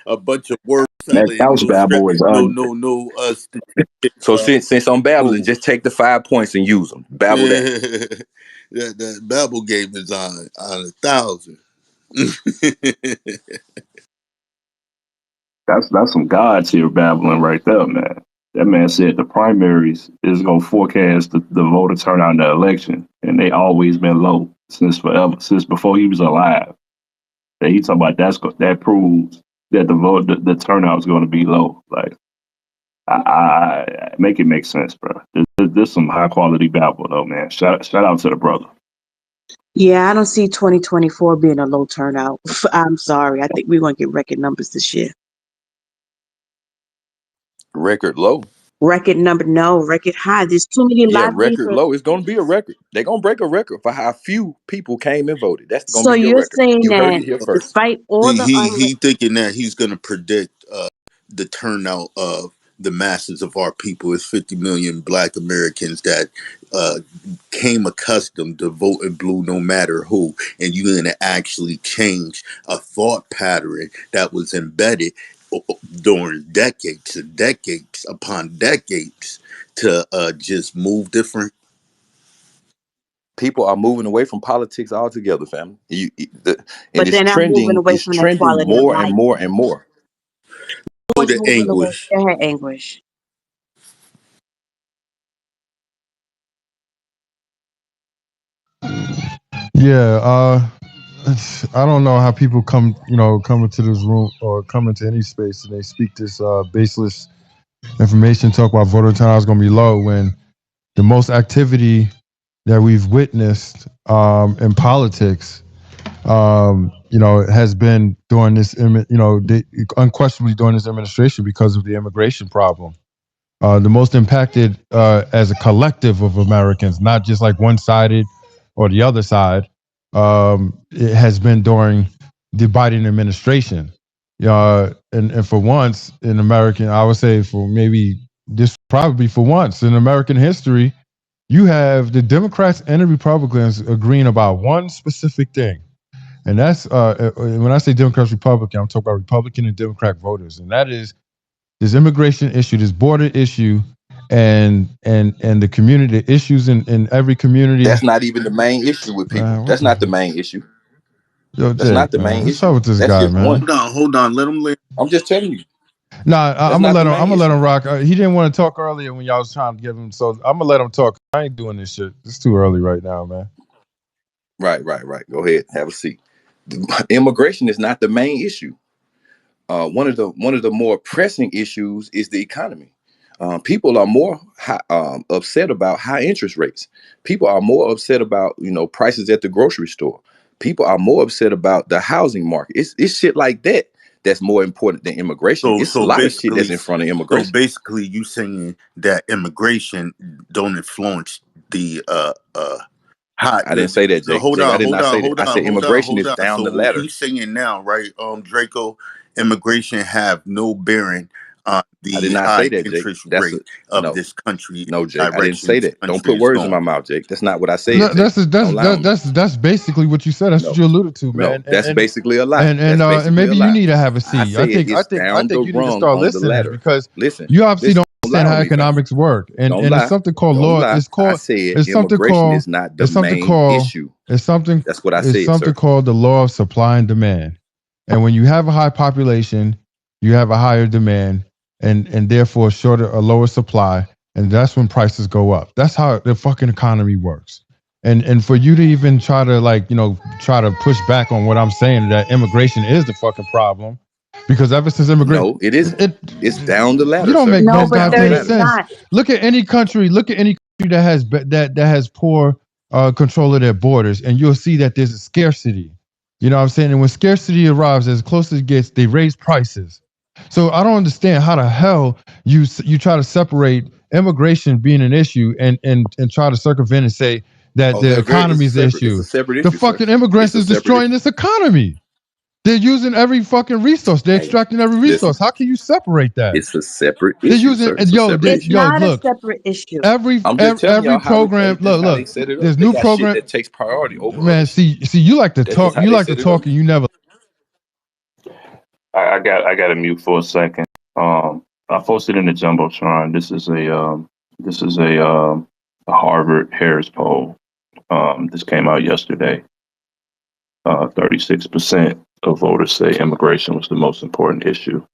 A bunch of word That salad, couch Babel is on. So since I'm babbling, just take the 5 points and use them. Babble that. that Babel game is on 1,000. That's some God tier babbling right there, man. That man said the primaries is gonna forecast the voter turnout in the election, and they always been low since forever, since before he was alive. That he talking about that proves that the turnout is going to be low. Like, I make it make sense, bro. This some high quality babble though, man. Shout out to the brother. yeah, I don't see 2024 being a low turnout. I'm sorry. I think we're gonna get record numbers this year. Record low. Record number, no, record high. There's too many Yeah, live record papers. low. It's gonna be a record. They're gonna break a record for how few people came and voted. That's gonna So be your you're record. saying You heard that it here first. despite all He thinking that he's gonna predict the turnout of the masses of our people is 50 million Black Americans that came accustomed to voting blue no matter who, and you're gonna actually change a thought pattern that was embedded during decades and decades upon decades to just move different. People are moving away from politics altogether, family. And but they're not moving away it's from their trending quality of more and life. more and more. Go Who's to moving away? anguish. Go ahead, Anguish. Yeah, I don't know how people come into this room or come into any space and they speak this baseless information, talk about voter turnout is going to be low when the most activity that we've witnessed in politics, has been during this, unquestionably during this administration because of the immigration problem. The most impacted as a collective of Americans, not just like one-sided or the other side, it has been during the Biden administration. And for once in American, I would say for maybe this probably for once in American history, you have the Democrats and the Republicans agreeing about one specific thing. And that's when I say Democrats, Republican, I'm talking about Republican and Democrat voters. And that is this immigration issue, this border issue, and the community, the issues in every community. That's not even the main issue with people. That's not the main issue. Yo, that's Jake, not the main what's issue. up with this That's guy, just man? one. Hold on. Let him live. I'm just telling you. Nah, I'm gonna let him rock. He didn't want to talk earlier when y'all was trying to give him, so I'm gonna let him talk. I ain't doing this shit. It's too early right now, man. Right. Go ahead, have a seat. Immigration is not the main issue. One of the more pressing issues is the economy. People are more upset about high interest rates. People are more upset about prices at the grocery store. People are more upset about the housing market. It's shit like that that's more important than immigration. It's a lot of shit that's in front of immigration. So basically, you saying that immigration don't influence the I didn't say that, Jake. I did not say that. I said immigration is down the ladder. He's saying now, right, Draco, immigration have no bearing on the high interest rate of this country. No, Jake, I didn't say that. Don't put words in my mouth, Jake. That's not what I said. That's basically what you said. That's what you alluded to, man. No, that's basically a lie. And maybe you need to have a seat. I think you need to start listening because you obviously don't understand how economics work. And it's something called law. It's something called is not the main issue. It's something. That's what I said. It's something called the law of supply and demand. And when you have a high population, you have a higher demand. and therefore a lower supply, and that's when prices go up. That's how the fucking economy works. And for you to even try to try to push back on what I'm saying, that immigration is the fucking problem, because ever since No, it isn't. It's down the ladder, you don't sir. make no No, but goddamn it's sense. not. Look at any country that has that has poor control of their borders, and you'll see that there's a scarcity. You know what I'm saying? And when scarcity arrives, as close as it gets, they raise prices. So I don't understand how the hell you try to separate immigration being an issue and try to circumvent and say that the economy is the issue. It's a separate The issue, sir. fucking immigrants It's a is separate destroying this economy. They're using every fucking resource. They're Hey, extracting every listen, resource. How can you separate that? it's a separate They're issue, using sir. It's a separate It's issue. not a look, separate issue. I'm just telling every y'all how program. that's how they Look. set it up. There's They new got program. shit that takes priority over Man, others. see, you like to That's talk. just how You they like to set it talk, up. and you never. I got to mute for a second. I posted in the jumbotron. This is a Harvard Harris poll. This came out yesterday. 36% of voters say immigration was the most important issue.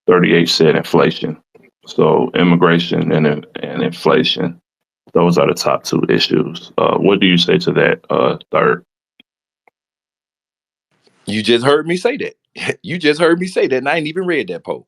38 said inflation. So immigration and inflation, those are the top two issues. What do you say to that, Third? You just heard me say that. You just heard me say that, and I ain't even read that poll.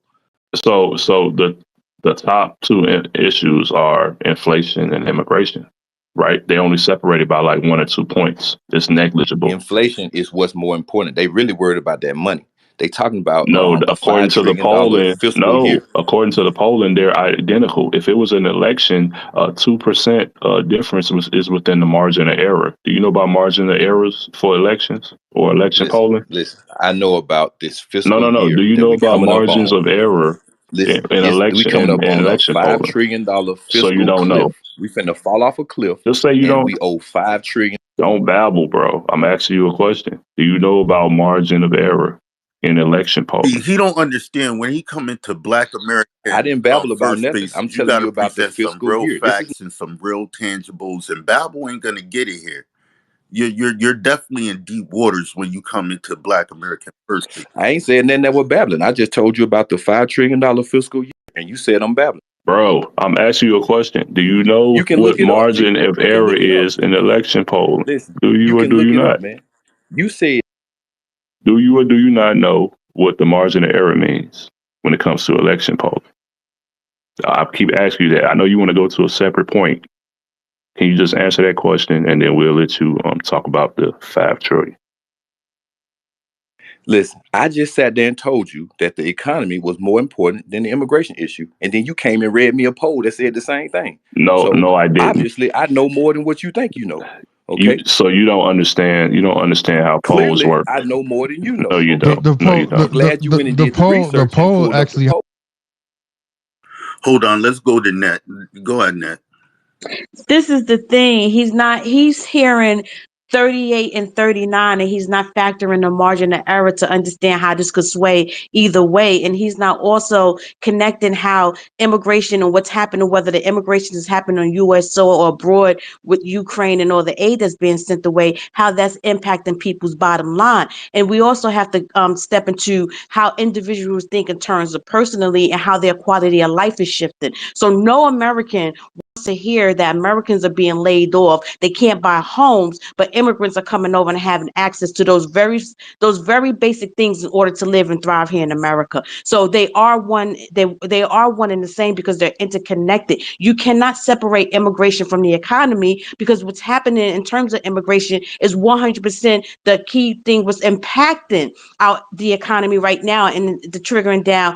So the top two issues are inflation and immigration, right? They only separated by like 1 or 2 points. It's negligible. Inflation is what's more important. They really worried about that money. They talking about No, according $5 to the trillion polling, fiscal year. according to the polling, they're identical. If it was an election, 2% difference is within the margin of error. Do you know about margin of errors for elections or election polling? Listen, I know about this fiscal No. year. Do you that know we about coming up margins on. of error Listen, in we coming up on a election $5 polling? trillion So you fiscal don't know. cliff. We finna fall off a cliff, Just say you and don't. we owe $5 trillion. Don't babble, bro. I'm asking you a question. Do you know about margin of error in election polling? He don't understand when he come into Black American. I didn't babble about First nothing. Spaces, I'm you telling got you to about the present some fiscal real year. facts and some real tangibles, and Babel ain't gonna get it here. You're definitely in deep waters when you come into Black American First Spaces. I ain't saying nothing that was babbling. I just told you about the $5 trillion fiscal year, and you said I'm babbling. Bro, I'm asking you a question. Do you know You can what look it up, margin G. of You can error look it up. is in election polling? Listen, Do you or can do look you it not? up, man. You said, Do you or do you not know what the margin of error means when it comes to election polling? I keep asking you that. I know you want to go to a separate point. Can you just answer that question, and then we'll let you talk about the $5 trillion? listen, I just sat there and told you that the economy was more important than the immigration issue. And then you came and read me a poll that said the same thing. No, I didn't. Obviously, I know more than what you think you know. Okay. So you don't understand. You don't understand how polls Clearly, work. I know more than you know. No, you Okay? don't. No, you don't. I'm glad you went and did the research and poll pulled up the actually. poll. Hold on, let's go to Net. Go ahead, Net. This is the thing. He's hearing 38 and 39, and he's not factoring the margin of error to understand how this could sway either way. And he's not also connecting how immigration and what's happening, whether the immigration is happening on U.S. soil or abroad with Ukraine and all the aid that's being sent away, how that's impacting people's bottom line. And we also have to step into how individuals think in terms of personally and how their quality of life is shifting. So no American to hear that Americans are being laid off, they can't buy homes, but immigrants are coming over and having access to those very basic things in order to live and thrive here in America. So they are one and the same because they're interconnected. You cannot separate immigration from the economy, because what's happening in terms of immigration is 100% the key thing was impacting out the economy right now, and the trickling down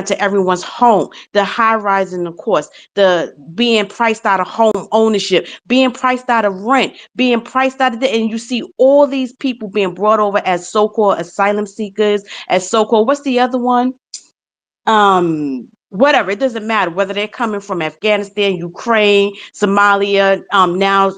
to everyone's home, the high rise in the cost, the being priced out of home ownership, being priced out of rent, being priced out of it. And you see all these people being brought over as so-called asylum seekers, as so-called, what's the other one? Whatever, it doesn't matter whether they're coming from Afghanistan, Ukraine, Somalia, now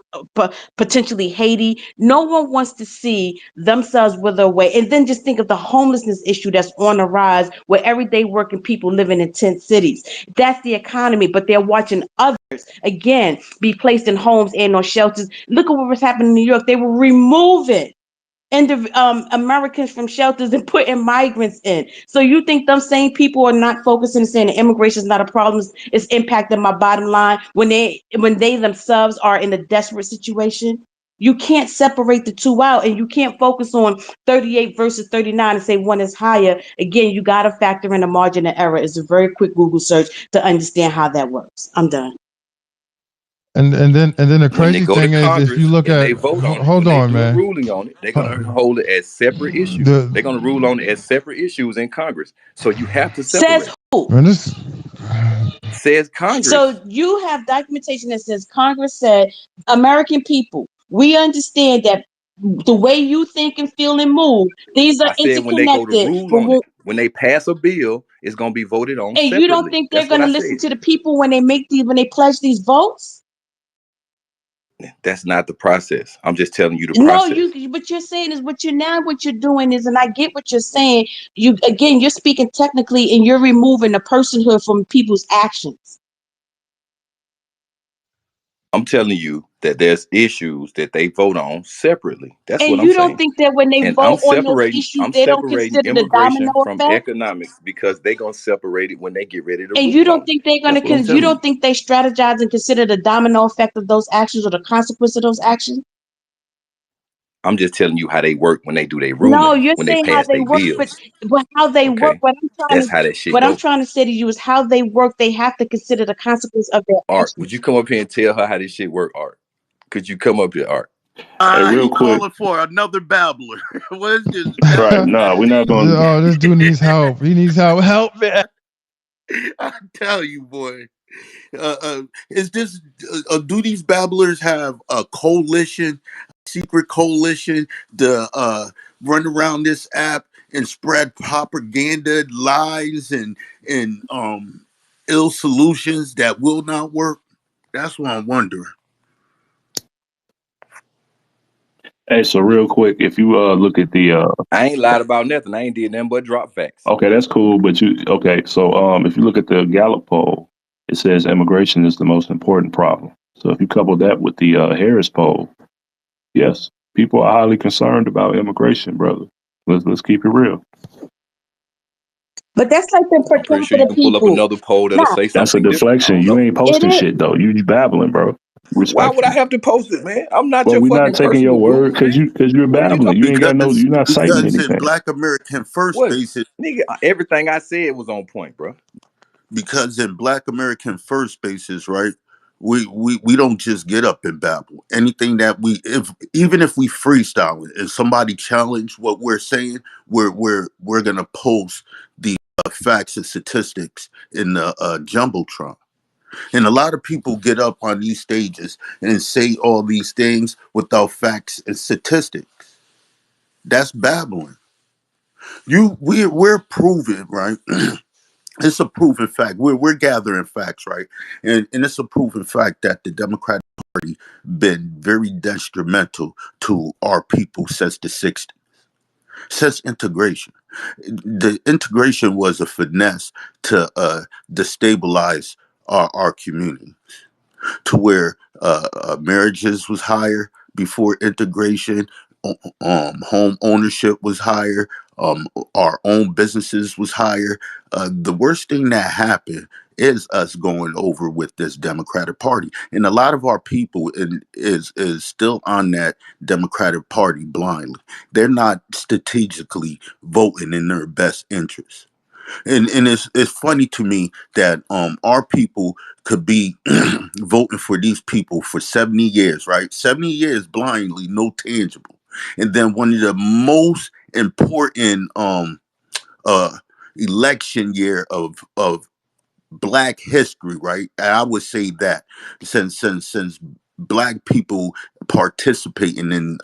potentially Haiti. No one wants to see themselves wither away. And then just think of the homelessness issue that's on the rise, where everyday working people living in tent cities. That's the economy, but they're watching others again be placed in homes and or shelters. Look at what was happening in New York. They were removing and the Americans from shelters and putting migrants in. So you think them same people are not focusing and saying that immigration is not a problem, it's impacting my bottom line when they themselves are in a desperate situation? You can't separate the two out, and you can't focus on 38 versus 39 and say one is higher. Again, you got to factor in the margin of error. It's a very quick Google search to understand how that works. I'm done. And then the When they crazy go to thing is, if you Congress look and at, they vote on it, hold when they on, do a man. ruling on it, they're gonna hold it as separate issues. They're gonna rule on it as separate issues in Congress. So you have to Says separate. who? Man, this. Says Congress. So you have documentation that says Congress said, American people, we understand that the way you think and feel and move, these are I said when they go to interconnected. rule on it, when they pass a bill, it's gonna be voted on And you don't separately. think they're That's what going to I listen said. to the people when they pledge these votes? That's not the process. I'm just telling you the No, process. what you're saying is what you're doing is, and I get what you're saying. You're speaking technically, and you're removing the personhood from people's actions. I'm telling you that there's issues that they vote on separately. That's And what I'm you saying. don't think that when they And vote on those issues, I'm they don't separating consider the domino immigration from effect? economics because they're gonna separate it when they get ready to And rule you on don't it. think they're That's what I'm you telling you. don't think they strategize and consider the domino effect of those actions or the consequence of those actions? I'm just telling you how they work when they do their ruling, No, you're when they saying how pass they their work, bills. but how they work. Okay, that's how that shit What I'm go. trying to say to you is how they work. They have to consider the consequence of their Art, would actions. you come up here and tell her how this shit work, Art? Could you come up here, Art? Hey, real He quick. calling for another babbler. What is this? Right, no, we're not gonna. Oh, this dude needs help. He needs help. Help, man. I tell you, boy. Is this? Do these babblers have a coalition, secret coalition, to run around this app and spread propaganda, lies, and ill solutions that will not work? That's what I'm wondering. Hey, so real quick, if you look at the I ain't lied about nothing. I ain't did nothing but drop facts. okay, that's cool, but so if you look at the Gallup poll, it says immigration is the most important problem. So if you couple that with the Harris poll, yes, people are highly concerned about immigration, brother. Let's keep it real. But that's like the per I'm pretty sure you capita can pull up people. another poll that'll Nah, say That's a something different. I deflection. don't You know. ain't it posting is. shit though. You babbling, bro. Why would I Respectfully. have to post it, man? I'm not Well, your we're not fucking taking your personal word guru, man. because you're What are you babbling. talking You ain't got no. Because You're not citing in anything. Black American First What? Spaces, Nigga, everything I said was on point, bro. because in Black American First Spaces, right? We don't just get up and babble. Anything that even if we freestyle it and somebody challenge what we're saying, we're gonna post the facts and statistics in the jumbotron. And a lot of people get up on these stages and say all these things without facts and statistics. That's babbling. We're proving, right? It's a proven fact. We're gathering facts, right? And it's a proven fact that the Democratic Party been very detrimental to our people since the 60s. Since integration. The integration was a finesse to destabilize our community, to where marriages was higher before integration, home ownership was higher, our own businesses was higher. The worst thing that happened is us going over with this Democratic Party, and a lot of our people is still on that Democratic Party blindly. They're not strategically voting in their best interest. And it's funny to me that our people could be voting for these people for 70 years, right? 70 years blindly, no tangible. And then one of the most important uh election year of black history, right? And I would say that since black people participating in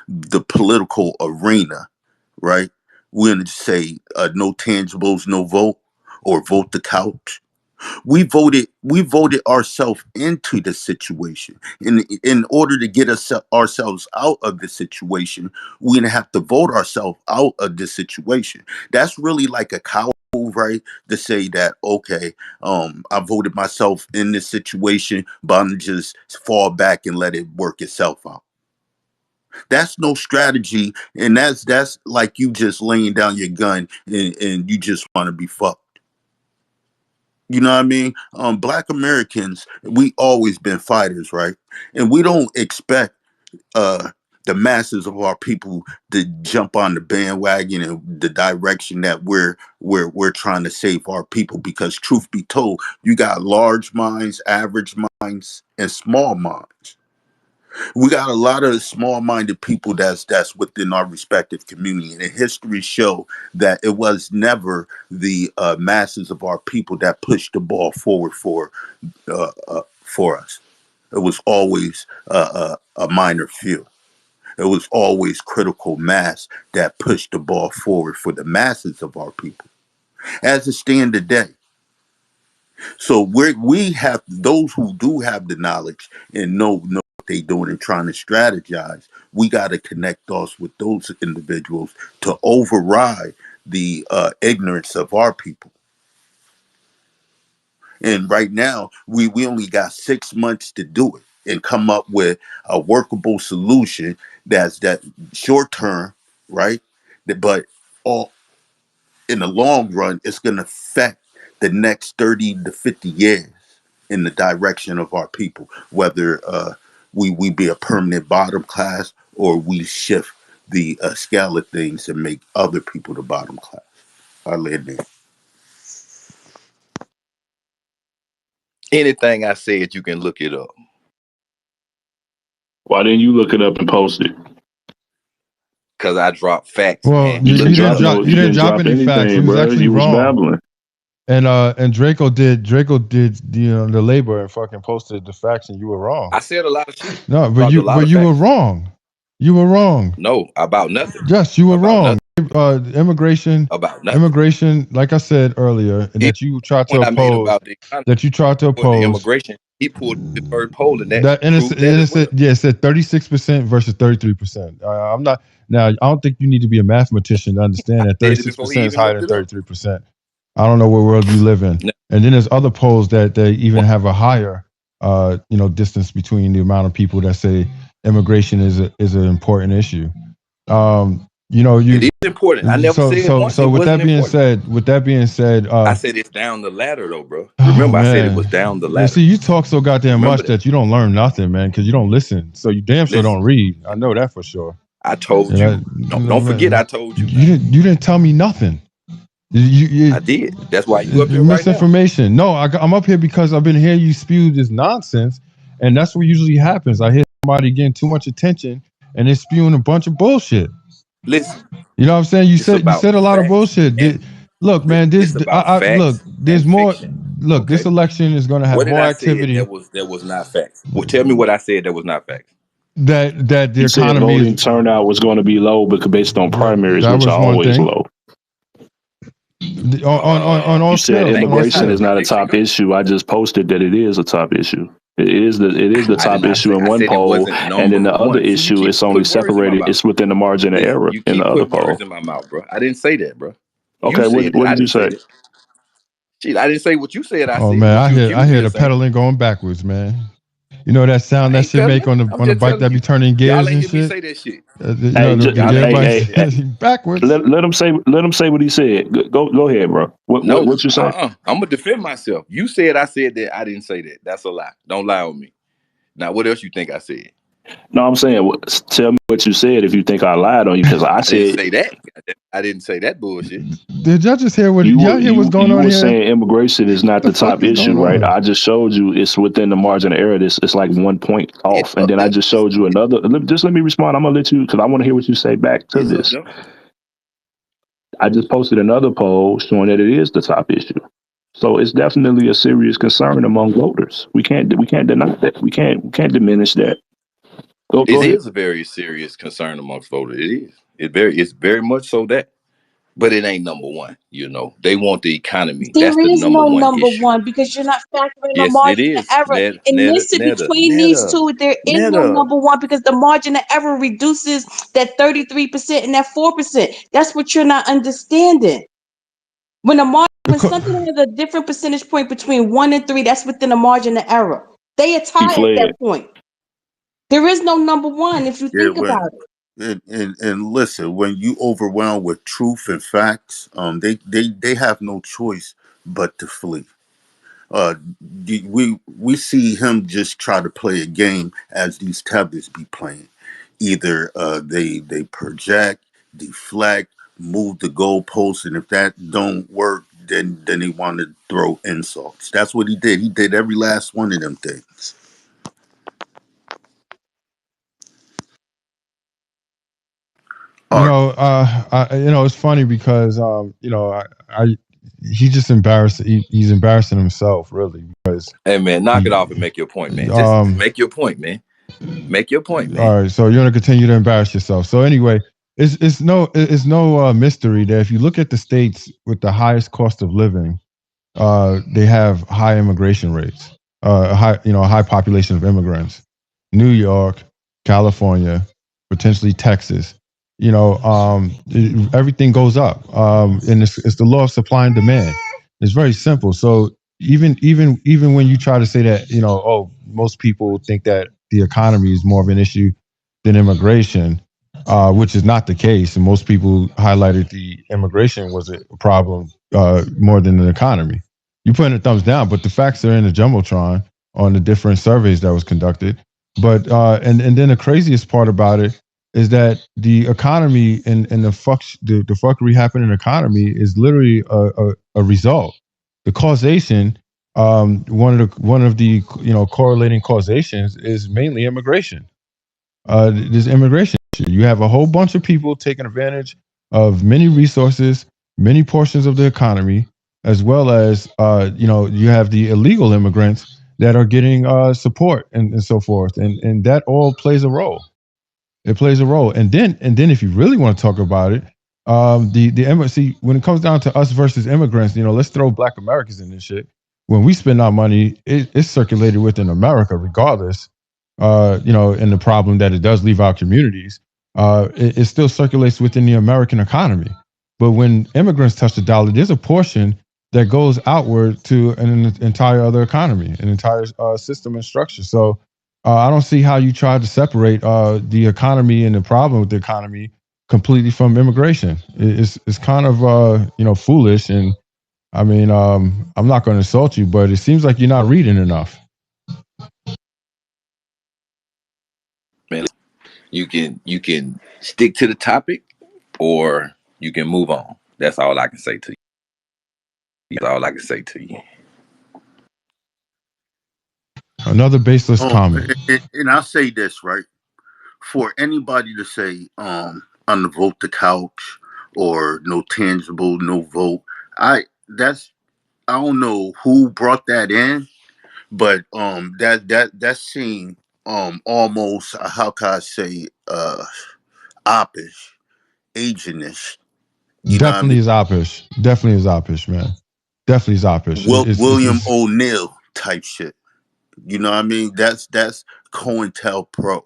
the political arena, right? We're gonna say no tangibles, no vote, or vote the couch. We voted ourselves into the situation. In order to get ourselves out of the situation, we're gonna have to vote ourselves out of the situation. That's really like a cow move, right? To say that, okay, I voted myself in this situation, but I'm just fall back and let it work itself out. That's no strategy, and that's like you just laying down your gun and you just want to be fucked. You know what I mean? Black Americans, we always been fighters, right? And we don't expect uh the masses of our people to jump on the bandwagon and the direction that we're trying to save our people, because truth be told, you got large minds, average minds, and small minds. We got a lot of small-minded people that's within our respective community, and history show that it was never the masses of our people that pushed the ball forward for us. It was always a minor few. It was always critical mass that pushed the ball forward for the masses of our people, as it stand today. So we have those who do have the knowledge and know what they doing and trying to strategize. We got to connect us with those individuals to override the ignorance of our people. And right now, we only got 6 months to do it and come up with a workable solution that's that short term, right? But all in the long run, it's going to affect the next 30 to 50 years in the direction of our people, whether we be a permanent bottom class or we shift the scale of things and make other people the bottom class. I live there. Anything I said, you can look it up. Why didn't you look it up and post it? Because I dropped facts. Well, and you didn't drop any anything, facts. It was bro. actually You was wrong. babbling. And Draco did the labor and fucking posted the facts, and you were wrong. I said a lot of shit. No, but you were wrong. You were wrong. No, about nothing. Yes, you were About wrong. Immigration, About nothing. immigration, like I said earlier, that you tried to When I made oppose. about the economy, That you tried to for the oppose. immigration, he pulled the third poll, and That and proved that as well. it said 36% versus 33%. I'm not now. I don't think you need to be a mathematician to understand that I did it before he 36% is even higher looked than it up. 33%. I don't know what world you live in. No. And then there's other polls that they even have a higher, distance between the amount of people that say immigration is an important issue. It is important. I never said once so it with wasn't that being said, I said it's down the ladder, though, bro. Remember, I said it was down the ladder. Yeah, see, you talk so goddamn Remember much that you don't learn nothing, man, because you don't listen. So you damn sure Listen. don't read. I know that for sure. I told you. Don't forget, I told you. You didn't tell me nothing. I did. That's why you up here right now. Misinformation. No, I'm up here because I've been hearing you spew this nonsense, and that's what usually happens. I hear somebody getting too much attention, and they're spewing a bunch of bullshit. Listen. You know what I'm saying? You It's said about a lot of facts bullshit. and- Look, man, It's about facts look. There's and more. fiction. Look, Okay. this election is going to have What did more I activity. say that was not facts? Well, tell me what I said that was not facts. That the You said economy voting turnout was going to be low because based on primaries, that which was are one always thing. low. On all You said scales. immigration is not a top issue. I just posted that it is a top issue. It is the top issue in one poll, and in the other issue, it's only separated. It's within the margin of error You in keep the other putting poll. words in my mouth, bro. I didn't say that, bro. Okay, what did you say? Shit, I didn't say what you said. I Oh said. man, What I hear the pedaling going backwards, man. You know that sound that shit make on the bike that be turning gears Y'all ain't and hear me shit. say that shit. Hey, Backwards. Let him say what he said. Go ahead, bro. What you say? I'm gonna defend myself. You said I said that. I didn't say that. That's a lie. Don't lie on me. Now, what else you think I said? No, I'm saying, tell me what you said if you think I lied on you, because I said didn't say that. I didn't say that bullshit. Did y'all just hear what's going on here? You were saying immigration is not the top issue, right? I just showed you it's within the margin of error. It's like 1 point off, and then I just showed you another. Just let me respond. I'm gonna let you, because I want to hear what you say back to this. I just posted another poll showing that it is the top issue. So it's definitely a serious concern among voters. We can't deny that. We can't diminish that. Go It ahead. is a very serious concern amongst voters. It is. It's very much so that, but it ain't number one. You know, they want the economy. There That's the is number no one number issue. one because you're not factoring the Yes, margin it of is. error. And listen, between these two, there is no number one because the margin of error reduces that 33% and that 4%. That's what you're not understanding. When something has a different percentage point between 1 and 3, that's within the margin of error. They are tied at that point. There is no number one if you Yeah, think about it. and listen, when you overwhelmed with truth and facts, they have no choice but to flee. Uh, we see him just try to play a game as these tablets be playing. Either they project, deflect, move the goalposts, and if that don't work, then they want to throw insults. That's what he did. He did every last one of them things. You All right. know, it's funny because he just embarrassed. He's embarrassing himself, really, because Hey man, knock it he, off and make your point, man. Just um, make your point, man. Make your point, man. all right. So you're gonna continue to embarrass yourself. So anyway, it's no mystery that if you look at the states with the highest cost of living, they have high immigration rates, a high population of immigrants. New York, California, potentially Texas. Everything goes up, and it's the law of supply and demand. It's very simple. So even when you try to say that, most people think that the economy is more of an issue than immigration, which is not the case, and most people highlighted the immigration was a problem more than the economy. You putting a thumbs down, but the facts are in the jumbotron on the different surveys that was conducted. But and then the craziest part about it is that the economy and the fuckery happening in the economy is literally a result. The causation, one of the correlating causations is mainly immigration. This immigration issue. You have a whole bunch of people taking advantage of many resources, many portions of the economy, as well as you have the illegal immigrants that are getting support and so forth, and that all plays a role. It plays a role, and then if you really want to talk about it, see, when it comes down to us versus immigrants, let's throw Black Americans in this shit. When we spend our money, it's circulated within America, regardless. And the problem that it does leave our communities, it still circulates within the American economy. But when immigrants touch the dollar, there's a portion that goes outward to an entire other economy, an entire system and structure. So I don't see how you try to separate the economy and the problem with the economy completely from immigration. It's kind of foolish. And I mean, I'm not going to insult you, but it seems like you're not reading enough. Man, you can stick to the topic, or you can move on. That's all I can say to you. That's all I can say to you. Another baseless comment. And I'll say this, right? For anybody to say on the vote the couch or no tangible, no vote, I don't know who brought that in, but that seemed almost, how can I say, oppish, agentish. You know what I mean? Definitely is oppish. Definitely is oppish, man. Definitely is oppish. William O'Neill type shit. You know what I mean? That's COINTELPRO.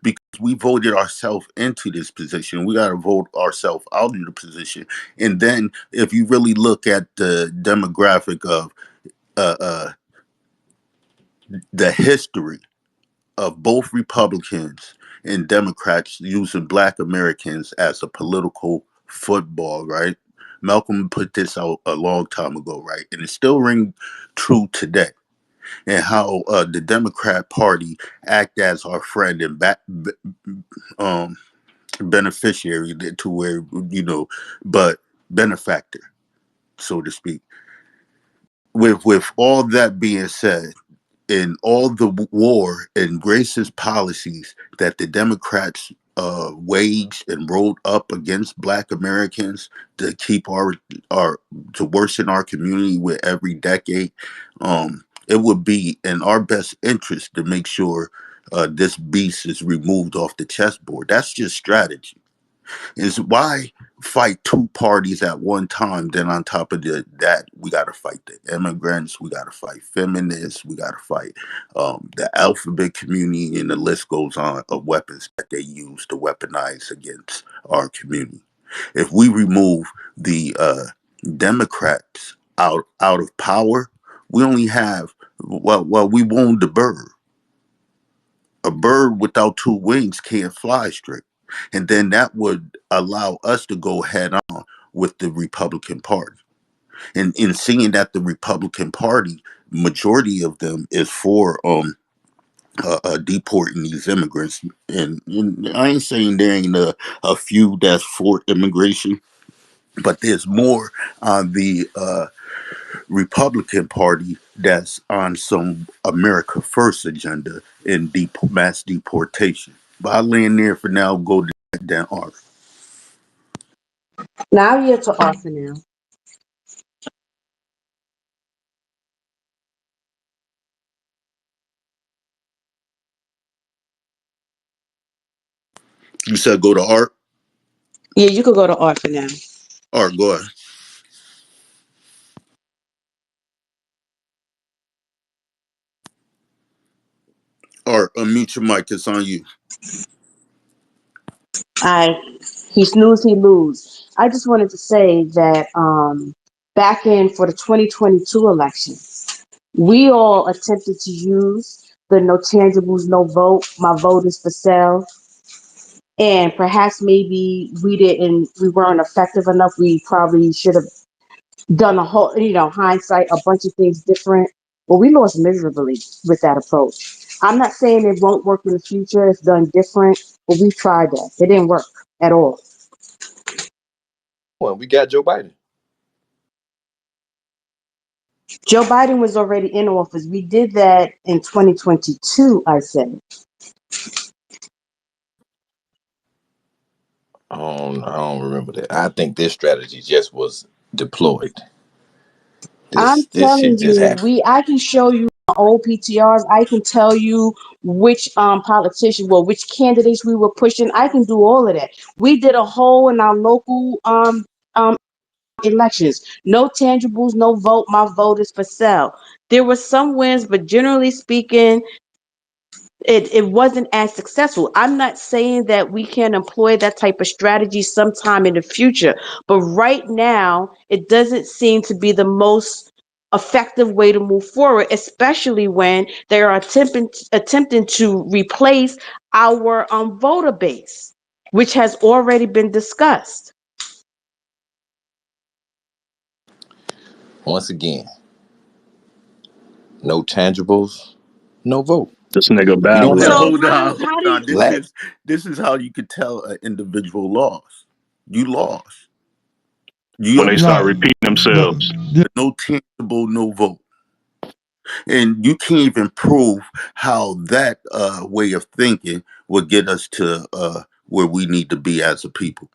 Because we voted ourselves into this position. We got to vote ourselves out of the position. And then if you really look at the demographic of the history of both Republicans and Democrats using Black Americans as a political football, right? Malcolm put this out a long time ago, right? And it still rings true today. And how the Democrat Party act as our friend and beneficiary to where, but benefactor, so to speak. With all that being said, in all the war and racist policies that the Democrats waged and rolled up against Black Americans to keep our to worsen our community with every decade, it would be in our best interest to make sure this beast is removed off the chessboard. That's just strategy. Is why fight two parties at one time. Then on top of that, we got to fight the immigrants. We got to fight feminists. We got to fight the alphabet community, and the list goes on of weapons that they use to weaponize against our community. If we remove the Democrats out of power, we only have we won the bird. A bird without two wings can't fly straight. And then that would allow us to go head on with the Republican Party. And in seeing that the Republican Party, majority of them is for deporting these immigrants. And I ain't saying there ain't a few that's for immigration, but there's more on the Republican Party that's on some America First agenda in mass deportation. But I'll land there for now. Go to Dan Art. Now you're to Arthur now. You said go to Art? Yeah, you could go to Arthur now. Art, go ahead. Art, unmute your mic. It's on you. He snooze, he lose. I just wanted to say that back in for the 2022 election, we all attempted to use the no tangibles, no vote, my vote is for sale. And perhaps maybe we weren't effective enough. We probably should have done a whole, hindsight, a bunch of things different. But we lost miserably with that approach. I'm not saying it won't work in the future. It's done different, but we tried that. It didn't work at all. Well, we got Joe Biden. Joe Biden was already in office. We did that in 2022, I said. I don't remember that. I think this strategy just was deployed. I'm This telling shit just happened. you, I can show you old PTRs. I can tell you which politicians, which candidates we were pushing. I can do all of that. We did a whole in our local elections. No tangibles, no vote. My vote is for sale. There were some wins, but generally speaking, it wasn't as successful. I'm not saying that we can employ that type of strategy sometime in the future, but right now it doesn't seem to be the most effective way to move forward, especially when they are attempting to replace our voter base, which has already been discussed. Once again, no tangibles, no vote. This nigga You don't Babylon. have Hold how do on. This is how you could tell an individual lost. You lost. You When they start No, repeating themselves. no tangible, no vote. And you can't even prove how that way of thinking would get us to where we need to be as a people.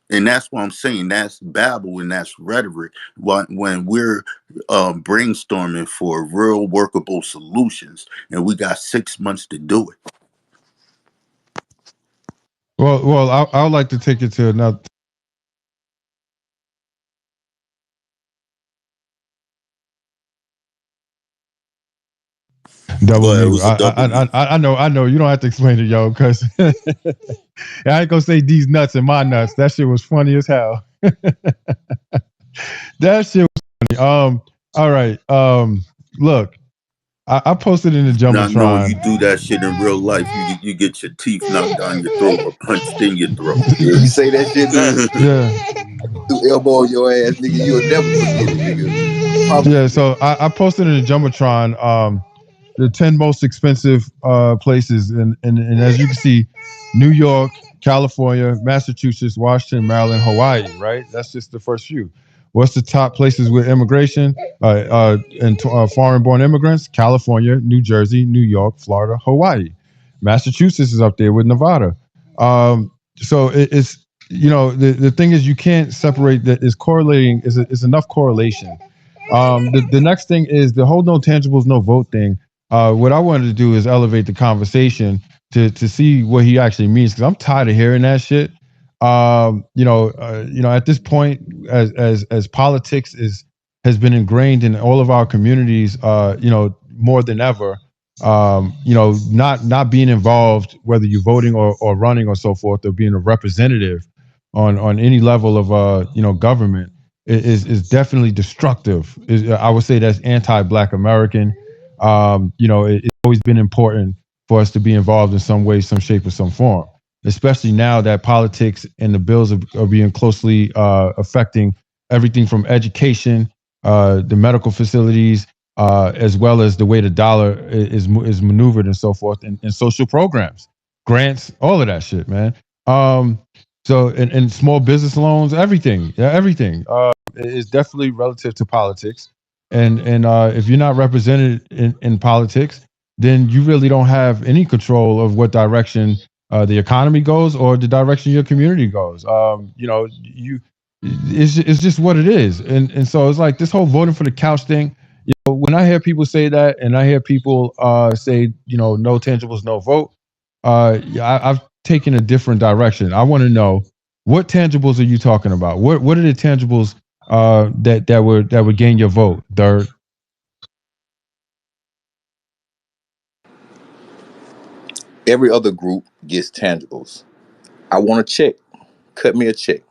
And that's what I'm saying. That's babble and that's rhetoric. When we're brainstorming for real workable solutions, and we got 6 months to do it. well, I would like to take it to another. Double But it mute. was a double mute. I know. You don't have to explain it, yo, because I ain't gonna say these nuts and my nuts. That shit was funny as hell. That shit was funny. All right. Look, I posted in the Not knowing Jumbotron. you do that shit in real life, you get your teeth knocked down your throat or punched in your throat. Yeah, you say that shit now. Yeah. Do elbow your ass, nigga. You'll never forget it, nigga. Probably. Yeah. So I posted in the Jumbotron the 10 most expensive places, and as you can see, New York, California, Massachusetts, Washington, Maryland, Hawaii. Right. That's just the first few. What's the top places with immigration and foreign-born immigrants? California, New Jersey, New York, Florida, Hawaii. Massachusetts is up there with Nevada. So it's, the thing is, you can't separate that. Is correlating is enough correlation. The next thing is the whole no tangibles, no vote thing. What I wanted to do is elevate the conversation to see what he actually means, because I'm tired of hearing that shit. At this point, as politics has been ingrained in all of our communities, more than ever, not being involved, whether you're voting or running or so forth, or being a representative on any level of government is definitely destructive. I would say that's anti-Black American. It always been important for us to be involved in some way, some shape, or some form. Especially now that politics and the bills are being closely affecting everything from education, the medical facilities, as well as the way the dollar is maneuvered and so forth, and social programs, grants, all of that shit, man. So and small business loans, everything is definitely relative to politics. And if you're not represented in politics, then you really don't have any control of what direction the economy goes or the direction your community goes. It's just what it is. And so it's like this whole voting for the couch thing. When I hear people say that, and I hear people say, no tangibles, no vote, I've taken a different direction. I want to know, what tangibles are you talking about? What are the tangibles that would gain your vote, Dirk? Every other group gets tangibles. I want a check. Cut me a check.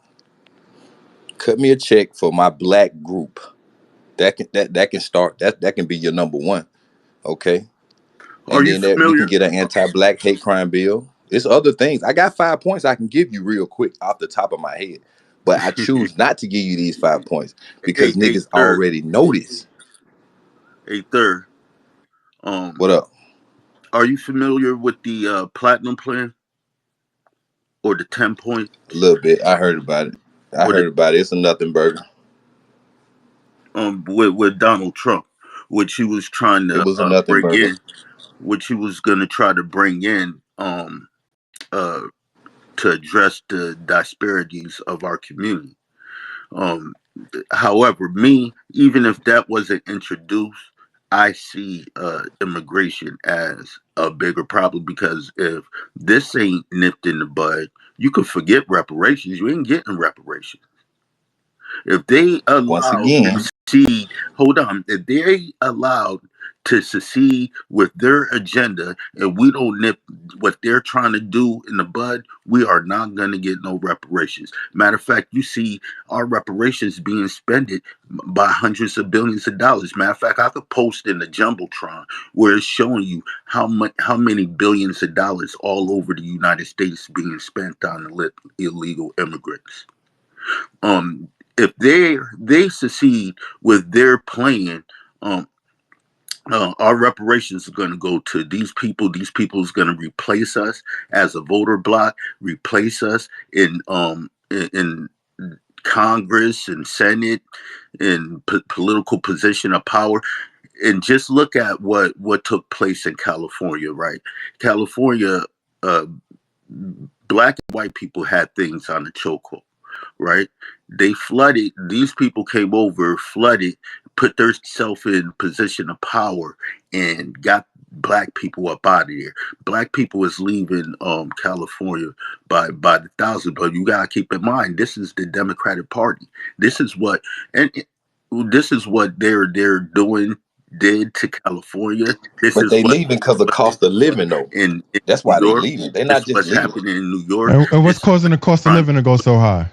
Cut me a check for my black group. That can start. That can be your number one. Okay. Are And you then we can familiar? get an anti-black hate crime bill. It's other things. I got 5 points I can give you real quick off the top of my head. But I choose not to give you these 5 points because niggas third. already know this. Hey, third. What up? Are you familiar with the platinum plan or the 10-point? A little bit. I heard about it. It's a nothing burger. With Donald Trump, which he was trying to It was a nothing bring burger. in, which he was going to try to bring in to address the disparities of our community. However, even if that wasn't introduced, I see immigration as a bigger problem, because if this ain't nipped in the bud, you can forget reparations. You ain't getting reparations. If they allow to succeed, if they allowed to succeed with their agenda and we don't nip what they're trying to do in the bud, we are not going to get no reparations. Matter of fact, you see our reparations being spent by hundreds of billions of dollars. Matter of fact, I could post in the Jumbotron where it's showing you how many billions of dollars all over the United States being spent on illegal immigrants. If they succeed with their plan, our reparations are going to go to these people. These people is going to replace us as a voter bloc, replace us in Congress and Senate, in political position of power. And just look at what took place in California, right? California, black and white people had things on the chokehold, right? They flooded. These people came over, flooded, put themselves in position of power, and got black people up out of there. Black people is leaving California by the thousand. But you gotta keep in mind, this is the Democratic Party. This is what they're did to California. But they leaving because of cost of living, though. In that's why they leaving. They're not just leaving. Happening in New York. And what's causing the cost of living to go so high?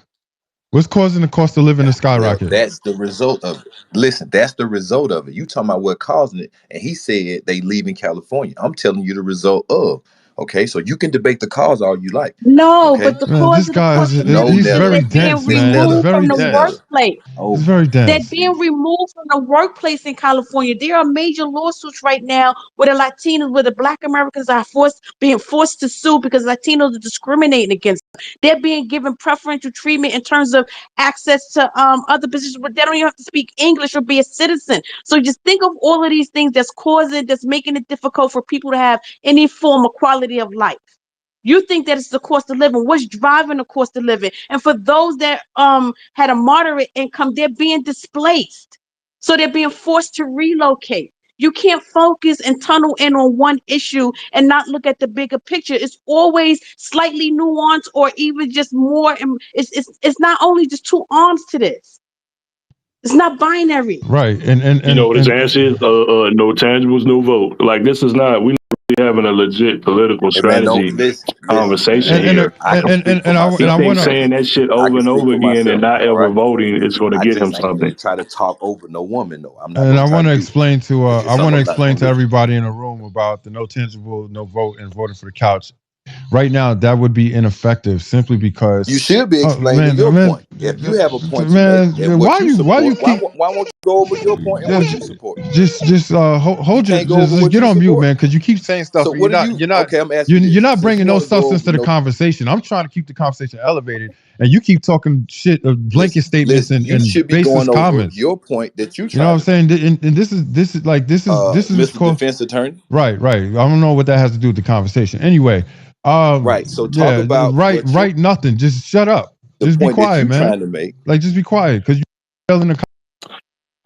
What's causing the cost of living to skyrocket? Well, that's the result of it. Listen, that's the result of it. You talking about what causing it, and he said they leaving California. I'm telling you the result of. Okay, so you can debate the cause all you like. No, okay? But the cause of he's very dense, man. Removed from the workplace. He's very dense. They're being removed from the workplace in California. There are major lawsuits right now where the Latinos, where the Black Americans are being forced to sue because Latinos are discriminating against them. They're being given preferential treatment in terms of access to other positions, but they don't even have to speak English or be a citizen. So just think of all of these things that's making it difficult for people to have any form of quality of life. You think that it's the cost of living. What's driving the cost of living? And for those that had a moderate income, they're being displaced. So they're being forced to relocate. You can't focus and tunnel in on one issue and not look at the bigger picture. It's always slightly nuanced, or even just more. It's not only just two arms to this. It's not binary. Right. And you know what his answer is? No tangibles, no vote. Like, this is not, we We're having a legit political Hey man, don't strategy listen, conversation man. and here. I can speak for I He want myself, thinks to. saying man. that shit I over can and speak over for again and myself. not All ever right. voting is going to I get him just ain't something. finna try to talk over no woman though. I'm not And gonna I try want to to do that. explain to That's just something I'm not gonna do. everybody in the room about the no tangible, no vote, and voting for the couch. Right now, that would be ineffective simply because, You should be oh explaining your point. If you have a point to make and what you why you support, keep why won't you go over your point and what you support? You hold your can't go over just what get you on mute, support. man, because you keep saying stuff So and what are you? Okay, I'm asking you you're this. not Since bringing you no want to go substance over to the no, conversation. I'm trying to keep the conversation elevated, and you keep talking shit, blanket statements listen, you and should be baseless going over comments. your point that you You know what tried I'm to make. saying? And this is like this is what's Mr. called Defense Attorney. right. I don't know what that has to do with the conversation. Anyway, Right. So talk yeah, about what your right. Nothing. Just shut up. the Just be point that quiet, you man. trying to make. Like just be quiet because you yelling the.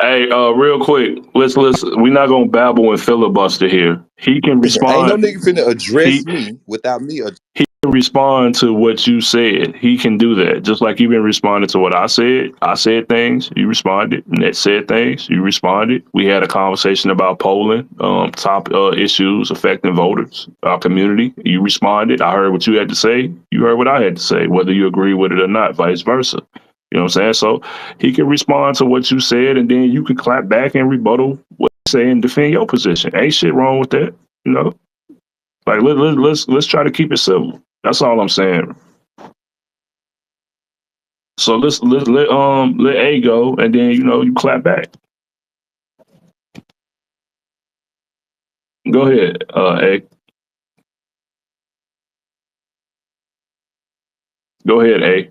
Hey, real quick, let's we're not gonna babble and filibuster here. He can Ain't no respond. nigga finna address He me without me. he can respond to what you said. He can do that. Just like you've been responding to what I said. I said things, you responded. Net said things, you responded. We had a conversation about polling, top issues affecting voters, our community. You responded. I heard what you had to say. You heard what I had to say, whether you agree with it or not, vice versa. You know what I'm saying? So he can respond to what you said, and then you can clap back and rebuttal what you say and defend your position. Ain't shit wrong with that. You know, like let's try to keep it civil. That's all I'm saying. So let A go, and then you clap back. Go ahead, A. Go ahead, A.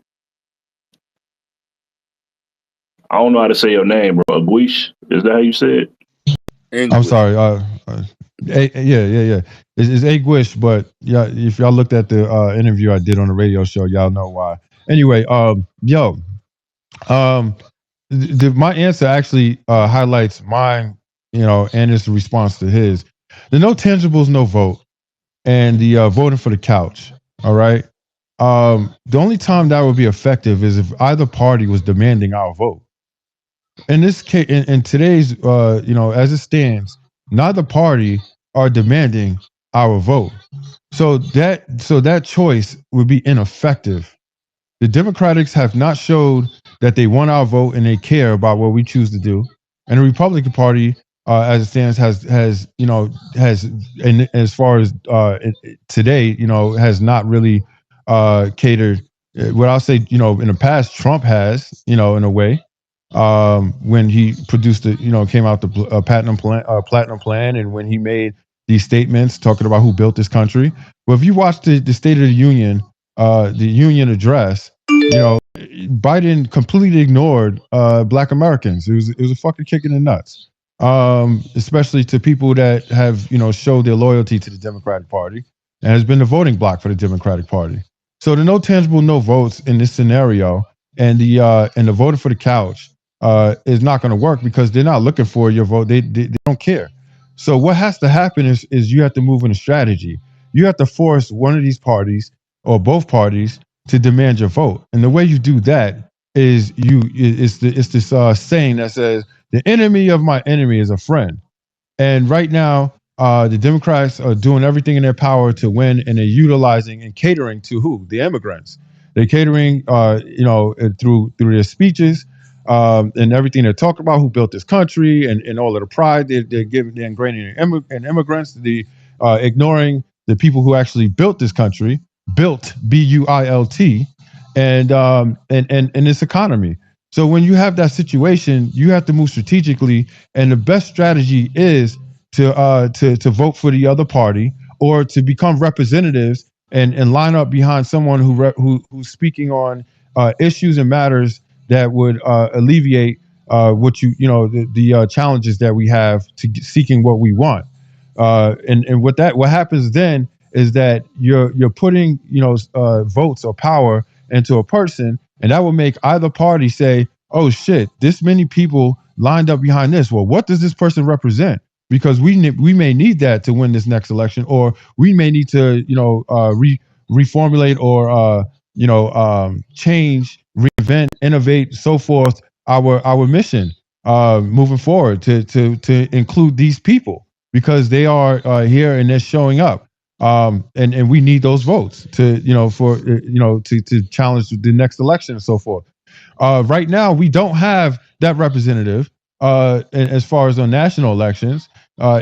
I don't know how to say your name, bro. Aguish, is that how you say it? I'm English. sorry. Yeah. It's Aguish, but yeah, if y'all looked at the interview I did on the radio show, y'all know why. Anyway, my answer actually highlights mine, and its response to his. The no tangibles, no vote, and the voting for the couch. All right. The only time that would be effective is if either party was demanding our vote. In this case, in today's, as it stands, neither party are demanding our vote. So that choice would be ineffective. The Democrats have not showed that they want our vote and they care about what we choose to do, and the Republican Party, as it stands, has and as far as today, has not really catered. What I'll say, in the past, Trump has, in a way, when he produced came out the platinum plan, and when he made these statements talking about who built this country. Well, if you watch the State of the Union, the Union address, Biden completely ignored Black Americans. It was a fucking kick in the nuts, especially to people that have showed their loyalty to the Democratic Party and has been the voting bloc for the Democratic Party. So the no tangible, no votes in this scenario, and the voting for the couch is not going to work because they're not looking for your vote. They don't care. So what has to happen is you have to move in a strategy. You have to force one of these parties or both parties to demand your vote. And the way you do that is it's this saying that says the enemy of my enemy is a friend. And right now, the Democrats are doing everything in their power to win, and they're utilizing and catering to who? The immigrants. They're catering, through their speeches and everything they're talking about, who built this country, and all of the pride they're ingraining in immigrants, ignoring the people who actually built this country, built BUILT, and this economy. So when you have that situation, you have to move strategically, and the best strategy is to vote for the other party or to become representatives and line up behind someone who's speaking on issues and matters that would alleviate the challenges that we have to seeking what we want. And what happens then is that you're putting votes or power into a person, and that will make either party say, "Oh shit, this many people lined up behind this. Well, what does this person represent? Because we may need that to win this next election, or we may need to reformulate or change, reinvent, innovate, so forth our mission moving forward to include these people." because they are here and they're showing up. And we need those votes to, for, to challenge the next election and so forth. Right now, we don't have that representative as far as on national elections.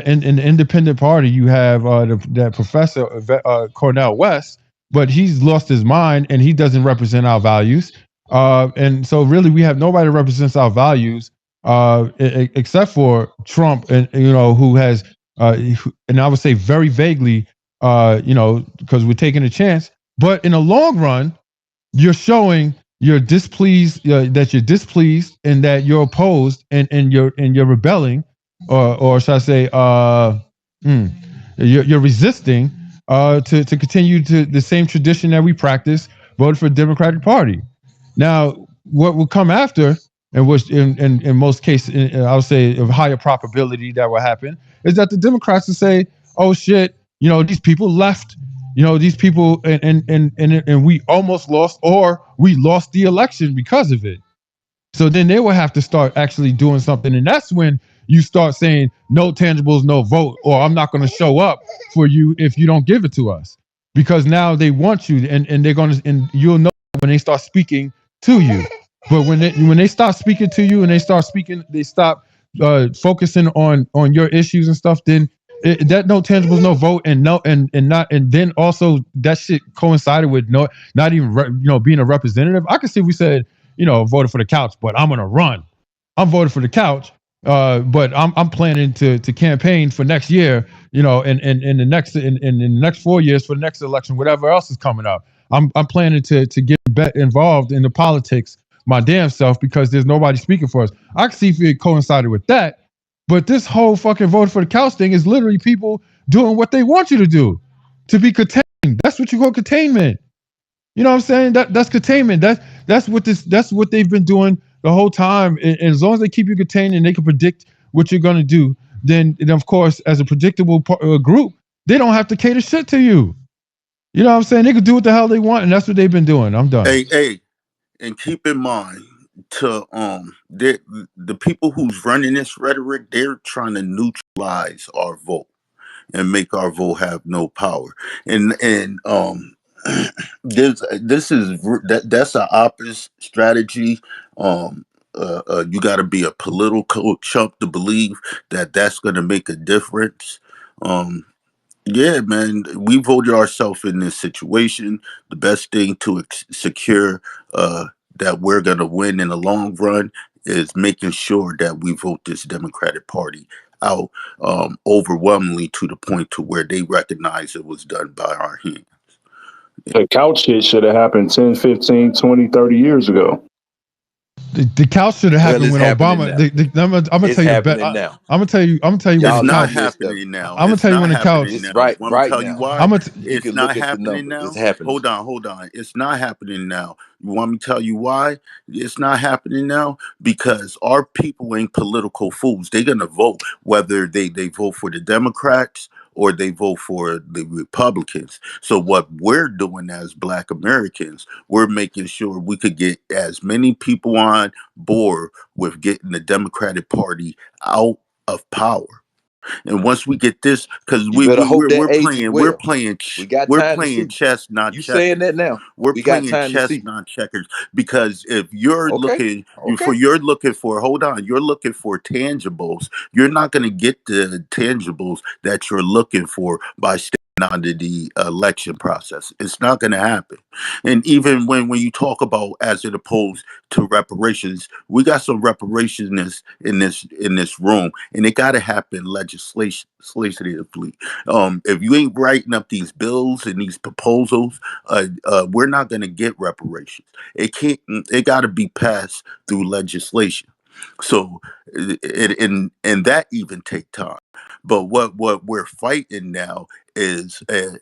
In the independent party, you have that professor, Cornel West, but he's lost his mind and he doesn't represent our values. And so really, we have nobody that represents our values except for Trump, and who has, and I would say very vaguely, because we're taking a chance. But in the long run, you're showing you're displeased, that you're displeased, and that you're opposed, and you're rebelling, or should I say, you're resisting to continue to the same tradition that we practice, voted for the Democratic Party. Now, what will come after, and which in most cases, I would say of higher probability that will happen, is that the Democrats will say, "Oh shit, these people left." These people, and we almost lost, or we lost the election because of it. So then they will have to start actually doing something. And that's when you start saying, no tangibles, no vote, or I'm not going to show up for you if you don't give it to us. Because now they want you, and they're going to, and you'll know when they start speaking to you. But when they start speaking to you and they stop focusing on your issues and stuff, then that no tangibles, no vote, and then also that shit coincided with not even being a representative. I could see if we said, voted for the couch, but I'm gonna run. I'm voted for the couch, but I'm planning to campaign for next year, and in the next 4 years for the next election, whatever else is coming up. I'm planning to get involved in the politics my damn self, because there's nobody speaking for us. I can see if it coincided with that. But this whole fucking vote for the couch thing is literally people doing what they want you to do, to be contained. That's what you call containment. You know what I'm saying? That's containment. That's what they've been doing the whole time. And as long as they keep you contained and they can predict what you're going to do, then of course, as a predictable group, they don't have to cater shit to you. You know what I'm saying? They can do what the hell they want, and that's what they've been doing. I'm done. Hey, and keep in mind, to the people who's running this rhetoric, they're trying to neutralize our vote and make our vote have no power. And that's an opposite strategy. You got to be a political chump to believe that that's going to make a difference. Yeah, man, we voted ourselves in this situation. The best thing to secure that we're going to win in the long run is making sure that we vote this Democratic Party out overwhelmingly, to the point to where they recognize it was done by our hands. The couch shit should have happened 10, 15, 20, 30 years ago. The couch should have happened when Obama. I'm gonna tell you. I'm gonna tell you. It's not happening now. I'm gonna tell you when the couch. Right now. You why. It's not happening now. It's happening. Hold on. It's not happening now. You want me to tell you why it's not happening now? Because our people ain't political fools. They're gonna vote whether they vote for the Democrats or they vote for the Republicans. So what we're doing as Black Americans, we're making sure we could get as many people on board with getting the Democratic Party out of power. And once we get this, because we're playing chess, not you checkers. Saying that now? We're playing chess, not checkers. Because if you're looking for, hold on, you're looking for tangibles. You're not going to get the tangibles that you're looking for by staying under the election process. It's not going to happen. And even when you talk about, as it opposed to reparations, we got some reparationists in this room, and it got to happen legislatively. If you ain't writing up these bills and these proposals, we're not going to get reparations. It got to be passed through legislation. So and that even take time. But what we're fighting now is a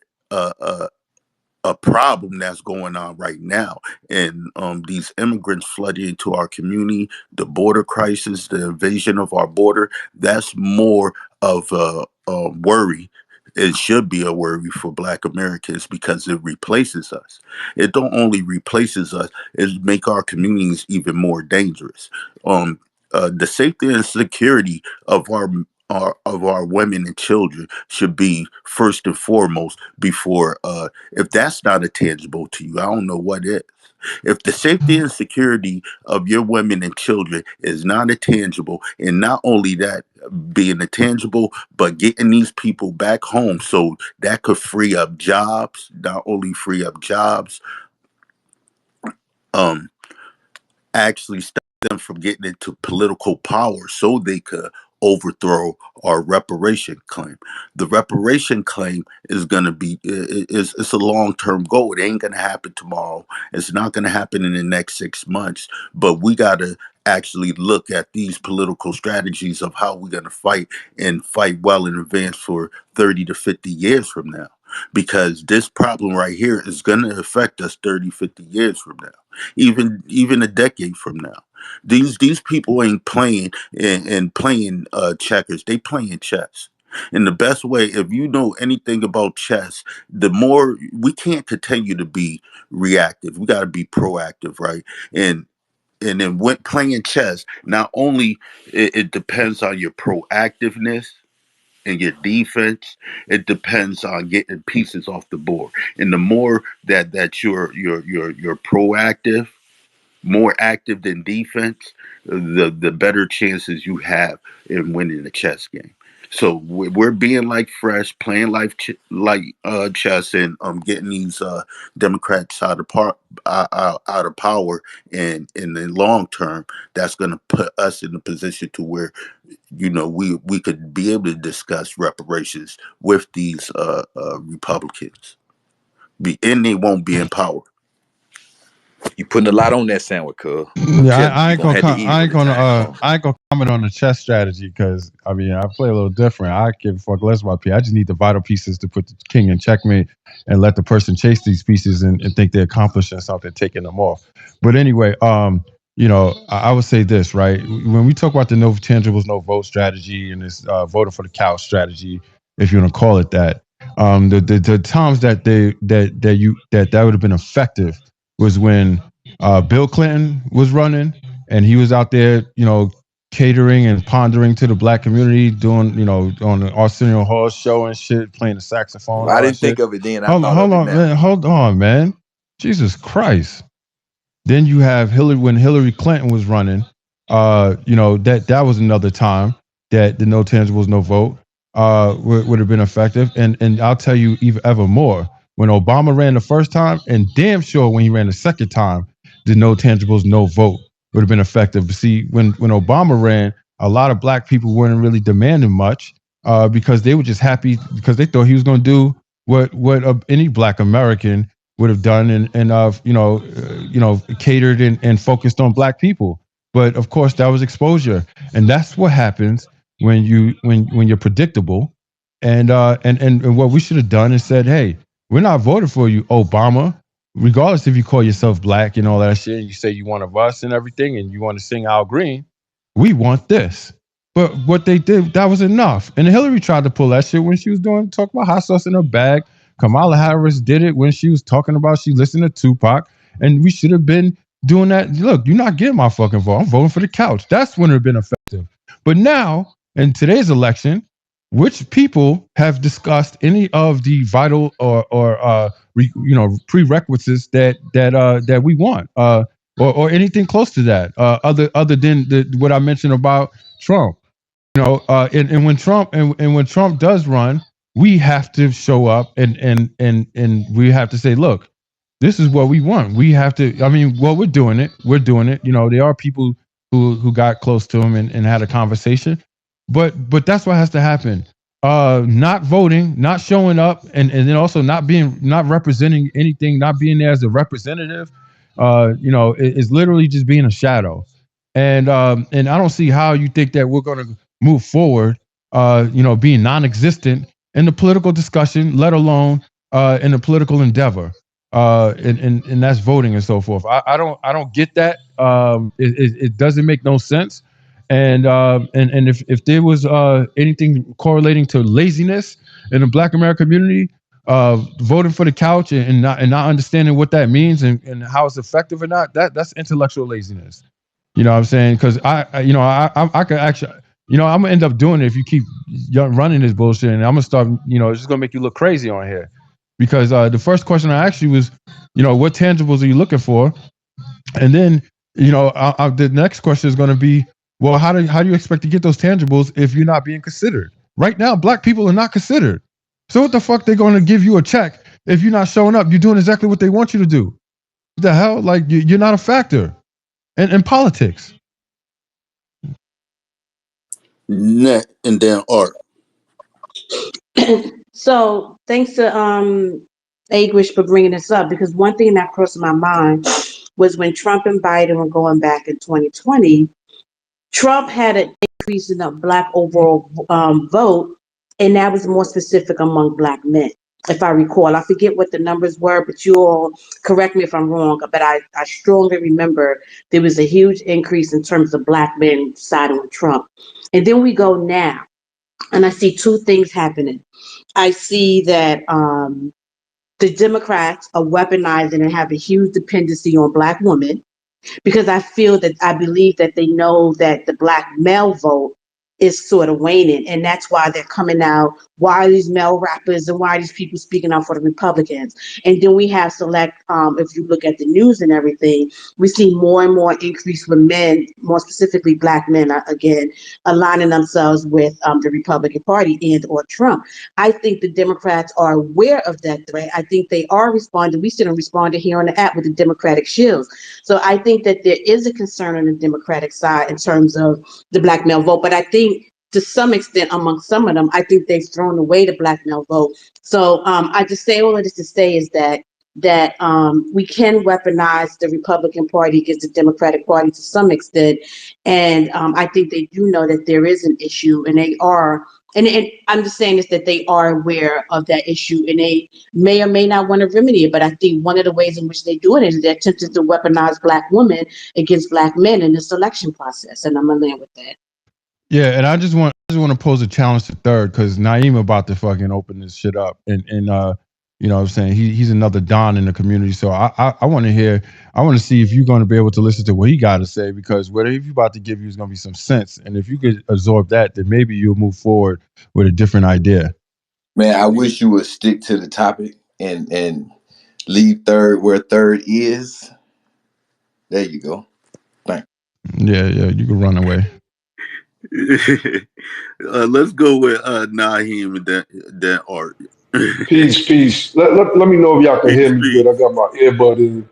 problem that's going on right now, and these immigrants flooding into our community, the border crisis, the invasion of our border. That's more of a worry. It should be a worry for Black Americans, because it replaces us. It don't only replaces us; it make our communities even more dangerous. The safety and security of of our women and children should be first and foremost before if that's not intangible to you, I don't know what is. If the safety and security of your women and children is not intangible, and not only that being intangible, but getting these people back home so that could free up jobs, not only free up jobs, um actually stop them from getting into political power so they could overthrow our reparation claim. The reparation claim is going to be it's a long-term goal. It ain't going to happen tomorrow. It's not going to happen in the next 6 months, but we got to actually look at these political strategies of how we're going to fight and fight well in advance for 30 to 50 years from now, because this problem right here is going to affect us 30, 50 years from now, even a decade from now. These people ain't playing and playing checkers. They playing chess. And the best way, if you know anything about chess, the more we can't continue to be reactive. We got to be proactive, right? And then when playing chess, not only it depends on your proactiveness and your defense, it depends on getting pieces off the board. And the more that you're proactive, more active than defense, the better chances you have in winning a chess game. So we're being like fresh, playing chess, and getting these Democrats out of power, and in the long term, that's going to put us in a position to where we could be able to discuss reparations with these Republicans, and they won't be in power. You putting a lot on that sandwich, cuz. Yeah, I ain't gonna comment on the chess strategy, because I mean I play a little different. I give a fuck less about P. I just need the vital pieces to put the king in checkmate and let the person chase these pieces and think they're accomplishing something, taking them off. But anyway, I would say this, right? When we talk about the no tangibles, no vote strategy and this voter for the couch strategy, if you want to call it that, the times that that would have been effective was when Bill Clinton was running and he was out there, catering and pondering to the black community, doing, on the Arsenio Hall show and shit, playing the saxophone. Well, I didn't think of it then. Hold on, man. Jesus Christ. Then you have Hillary, when Hillary Clinton was running, that was another time that the no tangibles, no vote would have been effective. And I'll tell you ever more, when Obama ran the first time, and damn sure when he ran the second time, the no tangibles, no vote would have been effective. But see, when Obama ran, a lot of black people weren't really demanding much because they were just happy because they thought he was going to do what any black American would have done and catered and focused on black people. But of course, that was exposure, and that's what happens when you're predictable. And what we should have done is said, hey, we're not voting for you, Obama, regardless if you call yourself black and all that shit, and you say you one of us and everything, and you want to sing Al Green. We want this. But what they did, that was enough. And Hillary tried to pull that shit when she was talk about hot sauce in her bag. Kamala Harris did it when she was talking about she listened to Tupac. And we should have been doing that. Look, you're not getting my fucking vote. I'm voting for the couch. That's when it would have been effective. But now, in today's election, which people have discussed any of the vital or prerequisites that we want, or anything close to that, other than what I mentioned about Trump, and when Trump does run, we have to show up and we have to say, look, this is what we want. We have to. I mean, well, we're doing it. There are people who got close to him and had a conversation. But that's what has to happen. Not voting, not showing up, and then also not representing anything, not being there as a representative. Is literally just being a shadow. And I don't see how you think that we're going to move forward. Being non-existent in the political discussion, let alone in the political endeavor. And that's voting and so forth. I don't get that. It doesn't make no sense. And if there was anything correlating to laziness in the Black American community, voting for the couch and not understanding what that means and how it's effective or not, that's intellectual laziness. You know what I'm saying? Because I could actually, I'm gonna end up doing it if you keep running this bullshit, and I'm gonna start. It's just gonna make you look crazy on here. Because the first question I asked you was, what tangibles are you looking for? And then, the next question is going to be, well, how do you expect to get those tangibles if you're not being considered? Right now, black people are not considered. So what the fuck they're going to give you a check if you're not showing up? You're doing exactly what they want you to do. What the hell? Like you're not a factor in politics. Net and then Art. So thanks to Agrish for bringing this up, because one thing that crossed my mind was when Trump and Biden were going back in 2020, Trump had an increase in the black overall vote, and that was more specific among black men, if I recall. I forget what the numbers were, but you all correct me if I'm wrong, but I strongly remember there was a huge increase in terms of black men siding with Trump. And then we go now, and I see two things happening. I see that the Democrats are weaponizing and have a huge dependency on black women, because I believe that they know that the black male vote is sort of waning. And that's why they're coming out. Why are these male rappers and why are these people speaking out for the Republicans? And then we have select, if you look at the news and everything, we see more and more increase with men, more specifically black men, again, aligning themselves with the Republican Party and or Trump. I think the Democrats are aware of that threat. I think they are responding. We still responded here on the app with the Democratic shields. So I think that there is a concern on the Democratic side in terms of the black male vote. But I think to some extent, among some of them, I think they've thrown away the black male vote. So I just say all of this to say is that we can weaponize the Republican Party against the Democratic Party to some extent. And I think they do know that there is an issue, and they are. And I'm just saying is that they are aware of that issue, and they may or may not want to remedy it. But I think one of the ways in which they do it is they're attempting to weaponize black women against black men in this election process. And I'm gonna land with that. Yeah, and I just want to pose a challenge to Third, because Naeem about to fucking open this shit up, and what I'm saying, he's another Don in the community. So I want to see if you're going to be able to listen to what he got to say, because whatever he's about to give you is going to be some sense, and if you could absorb that, then maybe you'll move forward with a different idea. Man, I wish you would stick to the topic and leave Third where Third is. There you go. Thanks. Yeah, you can run away. Let's go with Naheem and then Art. Peace. Let me know if y'all can hear me good. I got my earbud in.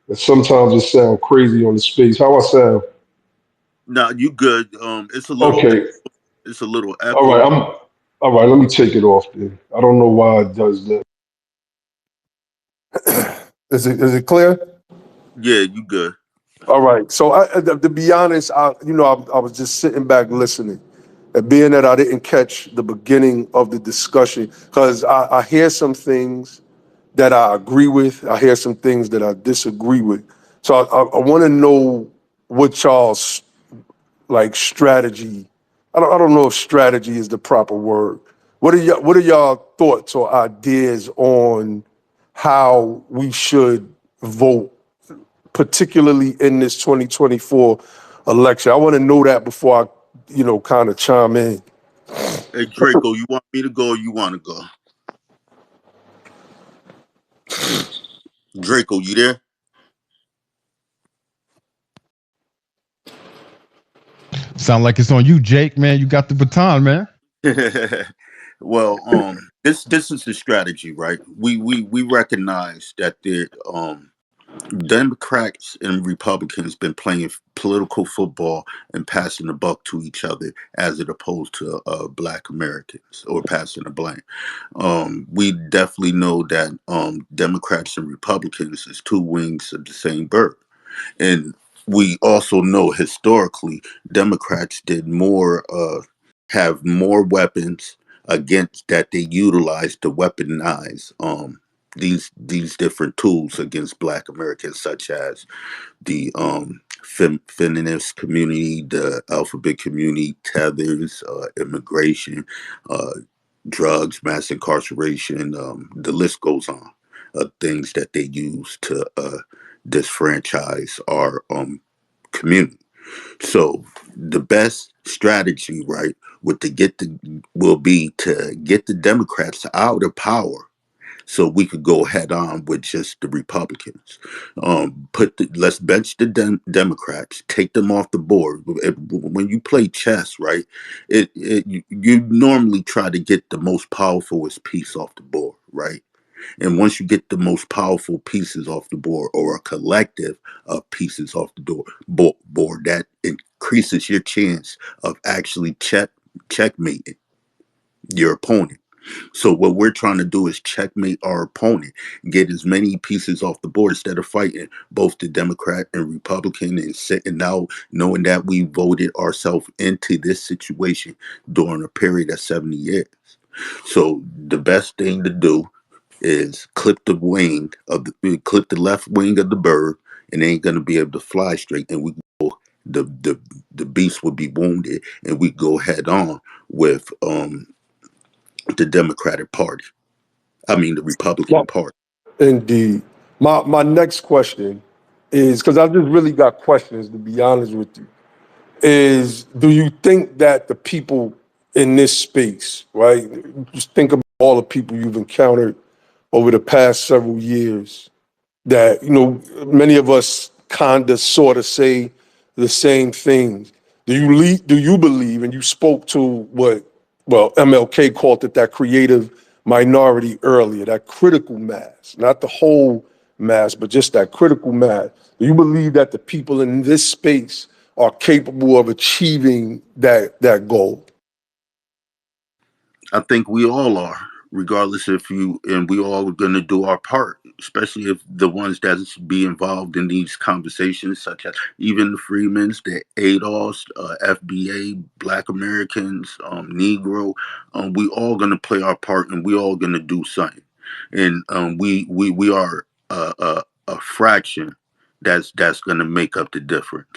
And sometimes it sounds crazy on the space. How I sound? No, you good. It's a little Okay. It's a little echo. All right, let me take it off then. I don't know why it does that. Is it clear? Yeah, you good. All right. So to be honest, I was just sitting back listening. And being that I didn't catch the beginning of the discussion, because I hear some things that I agree with. I hear some things that I disagree with. So I want to know what y'all's strategy. I don't know if strategy is the proper word. What are y'all thoughts or ideas on how we should vote, particularly in this 2024 election? I want to know that before I kind of chime in. Hey, Draco, you want me to go or you want to go? Draco, you there? Sound like it's on you, Jake, man. You got the baton, man. Well, this is the strategy, right? We recognize that the Democrats and Republicans been playing political football and passing the buck to each other, as it opposed to Black Americans, or passing the blame. We definitely know that Democrats and Republicans is two wings of the same bird, and we also know historically Democrats did more, have more weapons against that they utilized to weaponize these different tools against Black Americans, such as the feminist community, the alphabet community, tethers, immigration, drugs, mass incarceration. The list goes on. Things that they use to disfranchise our community. So The best strategy, right, will be to get the Democrats out of power so we could go head on with just the Republicans. Let's bench the Democrats, take them off the board. When you play chess, right, you normally try to get the most powerfulest piece off the board, right? And once you get the most powerful pieces off the board, or a collective of pieces off the board, that increases your chance of actually checkmating your opponent. So what we're trying to do is checkmate our opponent, get as many pieces off the board instead of fighting both the Democrat and Republican and sitting out knowing that we voted ourselves into this situation during a period of 70 years. So the best thing to do is clip the left wing of the bird, and they ain't gonna be able to fly straight, and we go the beast would be wounded, and we go head on with the Democratic Party. I mean the Republican Well, Party. indeed. My next question is, because I just really got questions, to be honest with you, is do you think that the people in this space, right? Just think about all the people you've encountered over the past several years that, many of us kind of sort of say the same things. Do you believe, and you spoke to MLK called it that creative minority earlier, that critical mass, not the whole mass, but just that critical mass. Do you believe that the people in this space are capable of achieving that goal? I think we all are, regardless and we all are going to do our part, especially if the ones that be involved in these conversations, such as even the Freemans, the ADOS, FBA, Black Americans, Negro, we all going to play our part, and we all going to do something. And we are a fraction that's going to make up the difference.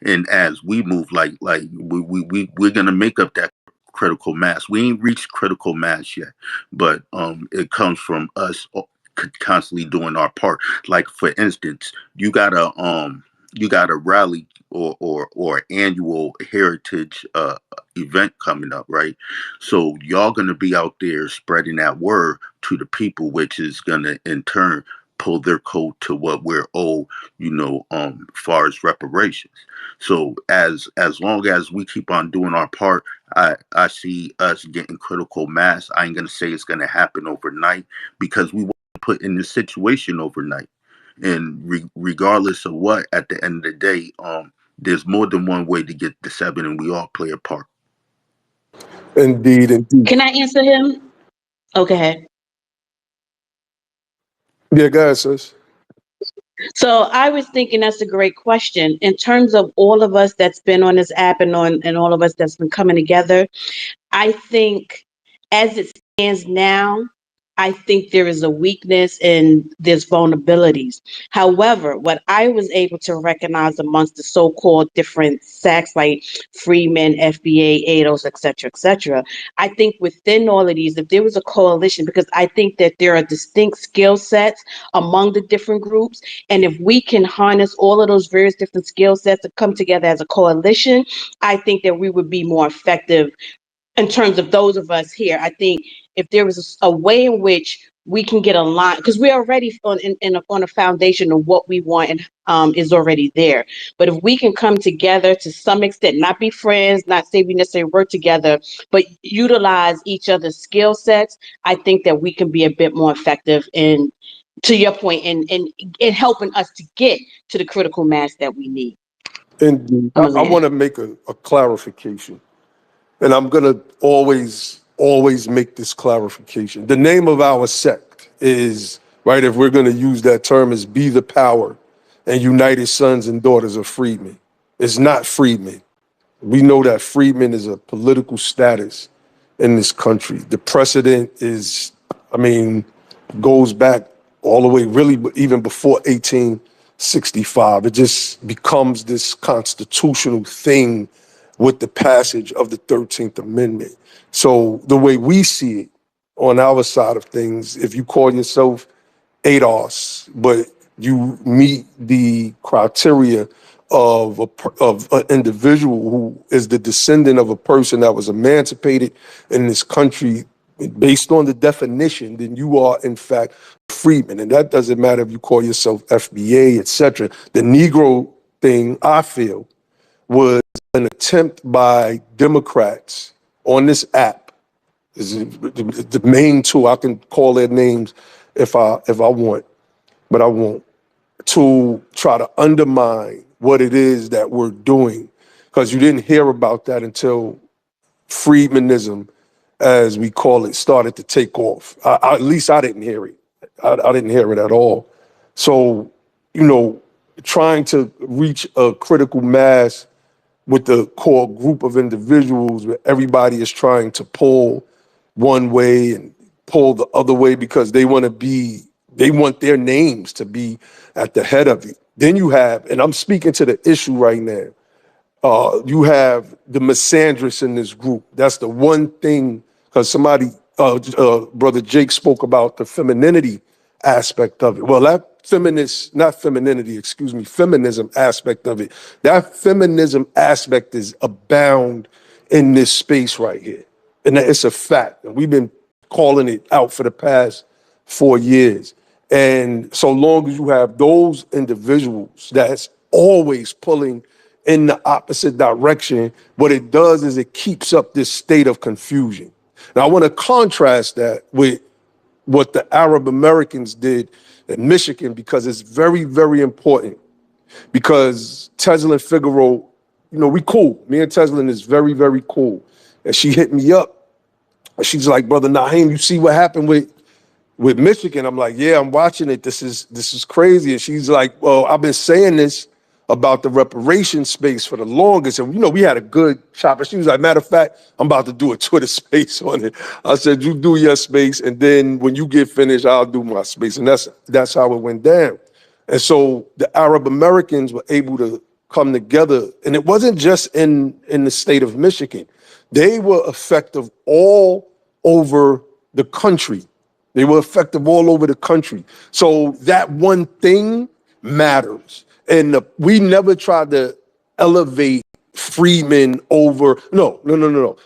And as we move, we're going to make up that critical mass. We ain't reached critical mass yet, but it comes from us constantly doing our part. Like for instance, you got a rally or annual heritage event coming up, right? So y'all gonna be out there spreading that word to the people, which is gonna in turn pull their coat to what we're owed, far as reparations. So as long as we keep on doing our part, I see us getting critical mass. I ain't gonna say it's gonna happen overnight, because we won't put in this situation overnight. And regardless of what, at the end of the day, there's more than one way to get the 7, and we all play a part. Indeed. Can I answer him? Okay. Yeah, go ahead, sis. So I was thinking that's a great question. In terms of all of us that's been on this app and all of us that's been coming together, I think as it stands now, I think there is a weakness and there's vulnerabilities. However, what I was able to recognize amongst the so-called different SACs like Freeman, FBA, ADOS, et cetera, I think within all of these, if there was a coalition, because I think that there are distinct skill sets among the different groups, and if we can harness all of those various different skill sets to come together as a coalition, I think that we would be more effective in terms of those of us here. I think if there was a way in which we can get aligned, because we're already on a foundation of what we want and is already there. But if we can come together to some extent, not be friends, not say we necessarily work together, but utilize each other's skill sets, I think that we can be a bit more effective in, to your point, in helping us to get to the critical mass that we need. Indeed. I want to make a clarification. And I'm going to always make this clarification. The name of our sect is, right, if we're going to use that term, is Be the Power and United Sons and Daughters of Freedmen. It's not Freedmen. We know that Freedmen is a political status in this country. The precedent goes back all the way, really, even before 1865. It just becomes this constitutional thing with the passage of the 13th Amendment. So the way we see it on our side of things, if you call yourself ADOS, but you meet the criteria of an individual who is the descendant of a person that was emancipated in this country based on the definition, then you are in fact a freedman. And that doesn't matter if you call yourself FBA, etc. The Negro thing, I feel, was an attempt by Democrats on this app. This is the main two. I can call their names if I want, but I won't, to try to undermine what it is that we're doing, because you didn't hear about that until freedmanism, as we call it, started to take off. At least I didn't hear it. I didn't hear it at all. So, trying to reach a critical mass with the core group of individuals where everybody is trying to pull one way and pull the other way because they want their names to be at the head of it. Then you have, and I'm speaking to the issue right now, you have the misandrous in this group. That's the one thing, because Brother Jake spoke about the femininity aspect of it. Well, that feminism aspect of it, that feminism aspect is abound in this space right here. And it's a fact. And we've been calling it out for the past 4 years. And so long as you have those individuals that's always pulling in the opposite direction, what it does is it keeps up this state of confusion. Now, I want to contrast that with what the Arab Americans did in Michigan, because it's very, very important. Because Teslin Figaro, we cool. Me and Teslin is very, very cool. And she hit me up. And she's like, Brother Naheem, you see what happened with Michigan? I'm like, yeah, I'm watching it. This is crazy. And she's like, well, I've been saying this about the reparation space for the longest. And, we had a good chop. And she was like, matter of fact, I'm about to do a Twitter space on it. I said, you do your space. And then when you get finished, I'll do my space. And that's how it went down. And so the Arab Americans were able to come together. And it wasn't just in the state of Michigan. They were effective all over the country. They were effective all over the country. So that one thing matters. And we never tried to elevate freedmen over, no.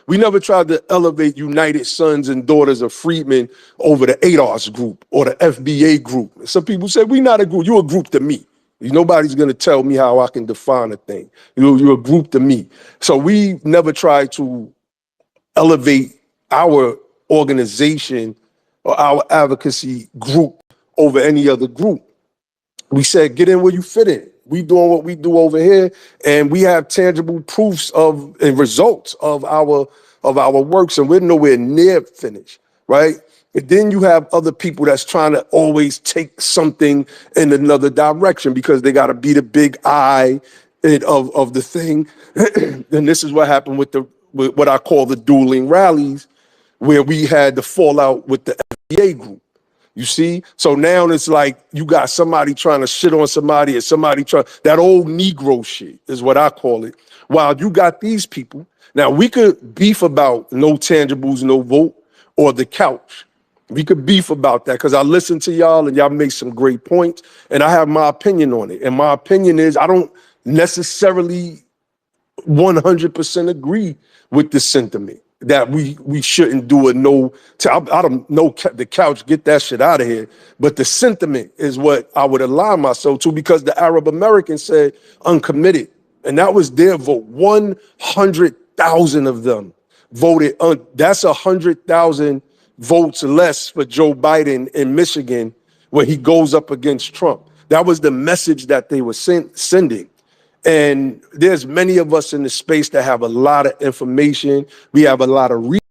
We never tried to elevate United Sons and Daughters of Freedmen over the ADOS group or the FBA group. Some people say, we're not a group, you're a group to me. Nobody's gonna tell me how I can define a thing. You're a group to me. So we never tried to elevate our organization or our advocacy group over any other group. We said, get in where you fit in. We doing what we do over here, and we have tangible proofs of and results of our works, and we're nowhere near finished, right? And then you have other people that's trying to always take something in another direction because they got to be the big eye of the thing. And this is what happened with what I call the dueling rallies, where we had the fallout with the FBA group. You see? So now it's like you got somebody trying to shit on somebody, and somebody that old Negro shit is what I call it. While you got these people, now we could beef about no tangibles, no vote, or the couch. We could beef about that because I listen to y'all and y'all make some great points, and I have my opinion on it. And my opinion is I don't necessarily 100% agree with the sentiment that we shouldn't do a no. I don't know the couch, get that shit out of here. But the sentiment is what I would align myself to, because the Arab Americans said uncommitted, and that was their vote. 100,000 of them voted. That's 100,000 votes less for Joe Biden in Michigan when he goes up against Trump. That was the message that they were sending. And there's many of us in the space that have a lot of information. We have a lot of reach.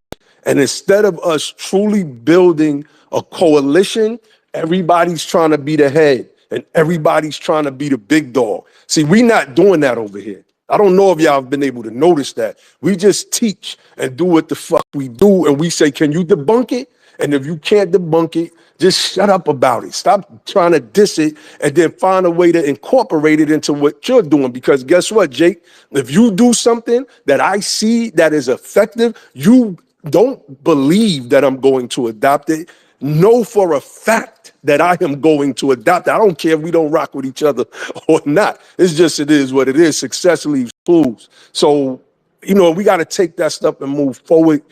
And instead of us truly building a coalition, everybody's trying to be the head and everybody's trying to be the big dog. See, we're not doing that over here. I don't know if y'all have been able to notice that. We just teach and do what the fuck we do. And we say, can you debunk it? And if you can't debunk it, just shut up about it. Stop trying to diss it and then find a way to incorporate it into what you're doing. Because guess what, Jake? If you do something that I see that is effective, you don't believe that I'm going to adopt it. know for a fact that I am going to adopt it. I don't care if we don't rock with each other or not. It's just, it is what it is. Success leaves clues. So, we got to take that stuff and move forward.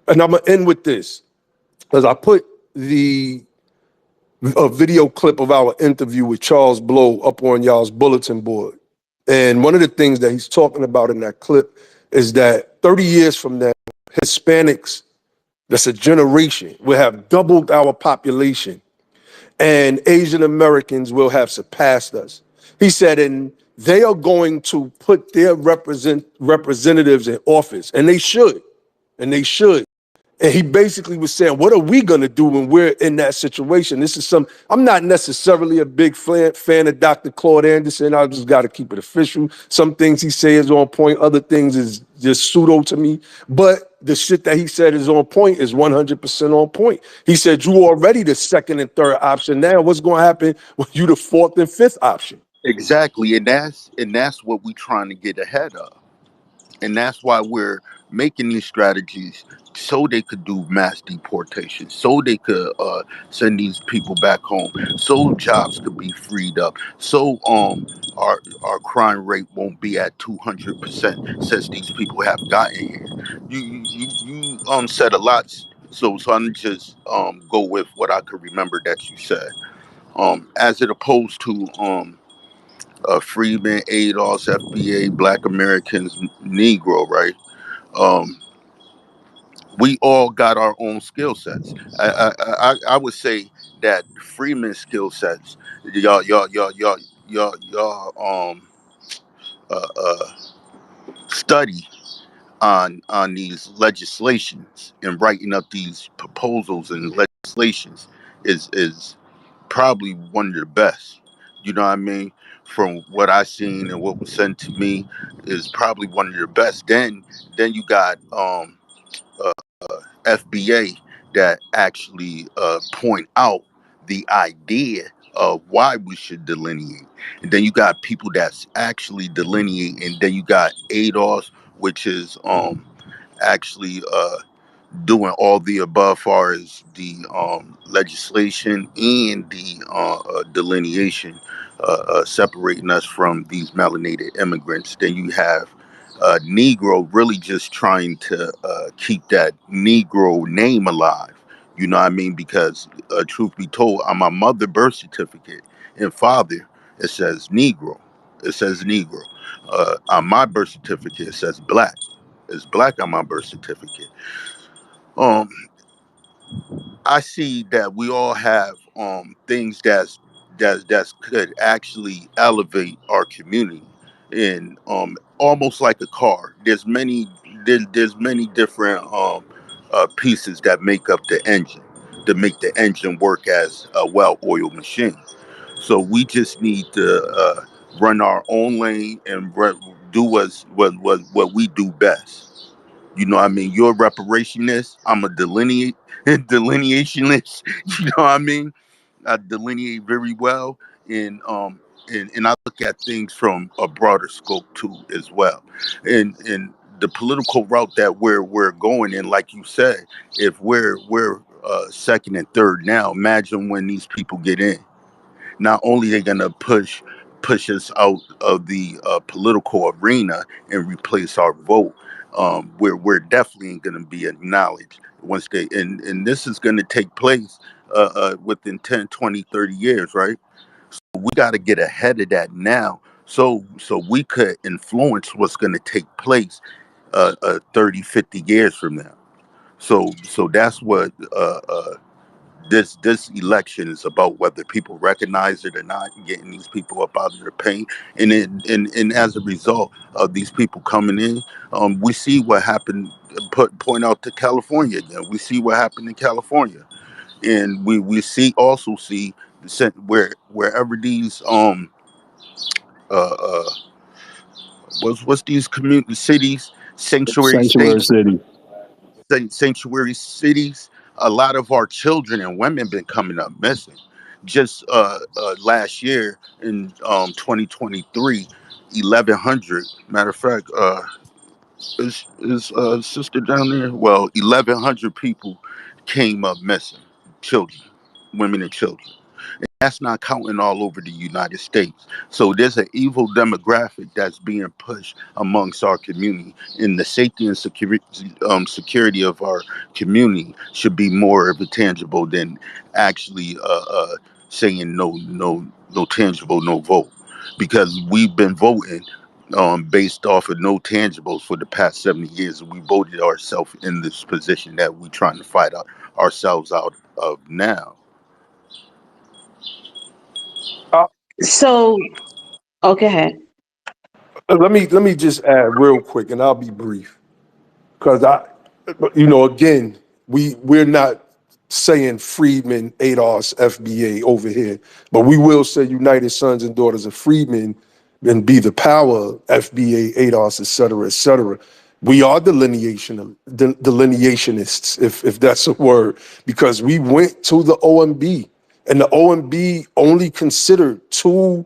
And I'm going to end with this, because I put a video clip of our interview with Charles Blow up on y'all's bulletin board. And one of the things that he's talking about in that clip is that 30 years from now, Hispanics, that's a generation, will have doubled our population, and Asian Americans will have surpassed us. He said, and they are going to put their representatives in office, and they should. And he basically was saying, what are we going to do when we're in that situation? I'm not necessarily a big fan of Dr. Claude Anderson. I just got to keep it official. Some things he says is on point. Other things is just pseudo to me. But the shit that he said is on point is 100% on point. He said, you already the second and third option. Now what's going to happen when you the fourth and fifth option? Exactly, and that's what we're trying to get ahead of. And that's why we're making these strategies, so they could do mass deportation, so they could send these people back home, so jobs could be freed up, so our crime rate won't be at 200% since these people have gotten here. You said a lot, so I'm just go with what I could remember that you said. As it opposed to Freeman, ADOS, FBA, Black Americans, Negro, right? We all got our own skill sets. I would say that Freeman's skill sets, y'all study on these legislations and writing up these proposals and legislations is probably one of the best. You know what I mean? From what I seen and what was sent to me, is probably one of the best. Then you got uh, FBA that actually point out the idea of why we should delineate. And then you got people that's actually delineate, and then you got ADOS, which is actually doing all the above far as the legislation and the delineation, separating us from these melanated immigrants. Then you have Negro really just trying to keep that Negro name alive. You know what I mean? Because truth be told, on my mother birth certificate and father, it says Negro. It says Negro. On my birth certificate, it says Black. It's Black on my birth certificate. Um, I see that we all have things that's could actually elevate our community, and almost like a car. There's many different pieces that make up the engine to make the engine work as a well-oiled machine. So we just need to run our own lane and do what we do best. You know what I mean? You're a reparationist. I'm a delineationist. You know what I mean? I delineate very well, and and I look at things from a broader scope too as well. And the political route that we're going in, like you said, if we're second and third now, imagine when these people get in. Not only they're gonna push us out of the political arena and replace our vote, we're definitely going to be acknowledged once they, and this is going to take place within 10, 20, 30 years, right? We got to get ahead of that now, so we could influence what's going to take place 30, 50 years from now. So that's what this election is about, whether people recognize it or not, getting these people up out of their pain. And as a result of these people coming in, we see what happened. Point out to California again. We see what happened in California, and we also see wherever these uh, uh what's these community cities, sanctuary Sanctuary states, city. sanctuary cities, a lot of our children and women been coming up missing. Just last year in 2023, 1,100. Matter of fact, is sister down there? Well, 1,100 people came up missing. children, women and children. That's not counting all over the United States. So there's an evil demographic that's being pushed amongst our community, and the safety and security of our community should be more of a tangible than actually saying no tangible, no vote, because we've been voting based off of no tangibles for the past 70 years. We voted ourselves in this position that we're trying to fight ourselves out of now. So, okay. Let me just add real quick, and I'll be brief, because again, we're not saying Freedmen, ADOS, FBA over here, but we will say United Sons and Daughters of Freedmen and Be the Power, FBA, ADOS, et cetera, et cetera. We are delineationists, if that's a word, because we went to the OMB, and the OMB only considered two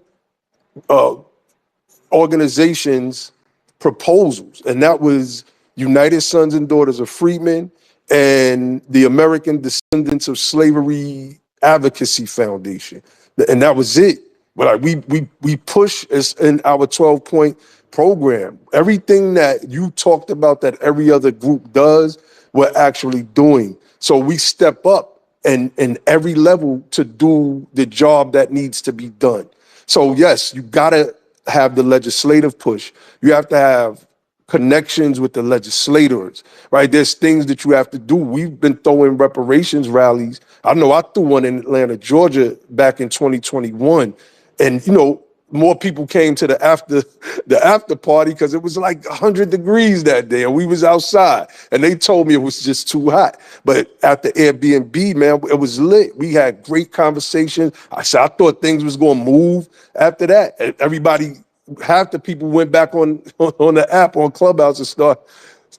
organizations' proposals, and that was United Sons and Daughters of Freedmen and the American Descendants of Slavery Advocacy Foundation, and that was it. But we push as in our 12-point program. Everything that you talked about that every other group does, we're actually doing. So we step up in every level to do the job that needs to be done. So yes, you gotta have the legislative push. You have to have connections with the legislators, right? There's things that you have to do. We've been throwing reparations rallies. I know I threw one in Atlanta, Georgia back in 2021. And, more people came to the after party because it was like 100 degrees that day and we was outside and they told me it was just too hot. But at the Airbnb, man, it was lit. We had great conversations. I thought things was going to move after that. And half the people went back on the app on Clubhouse and start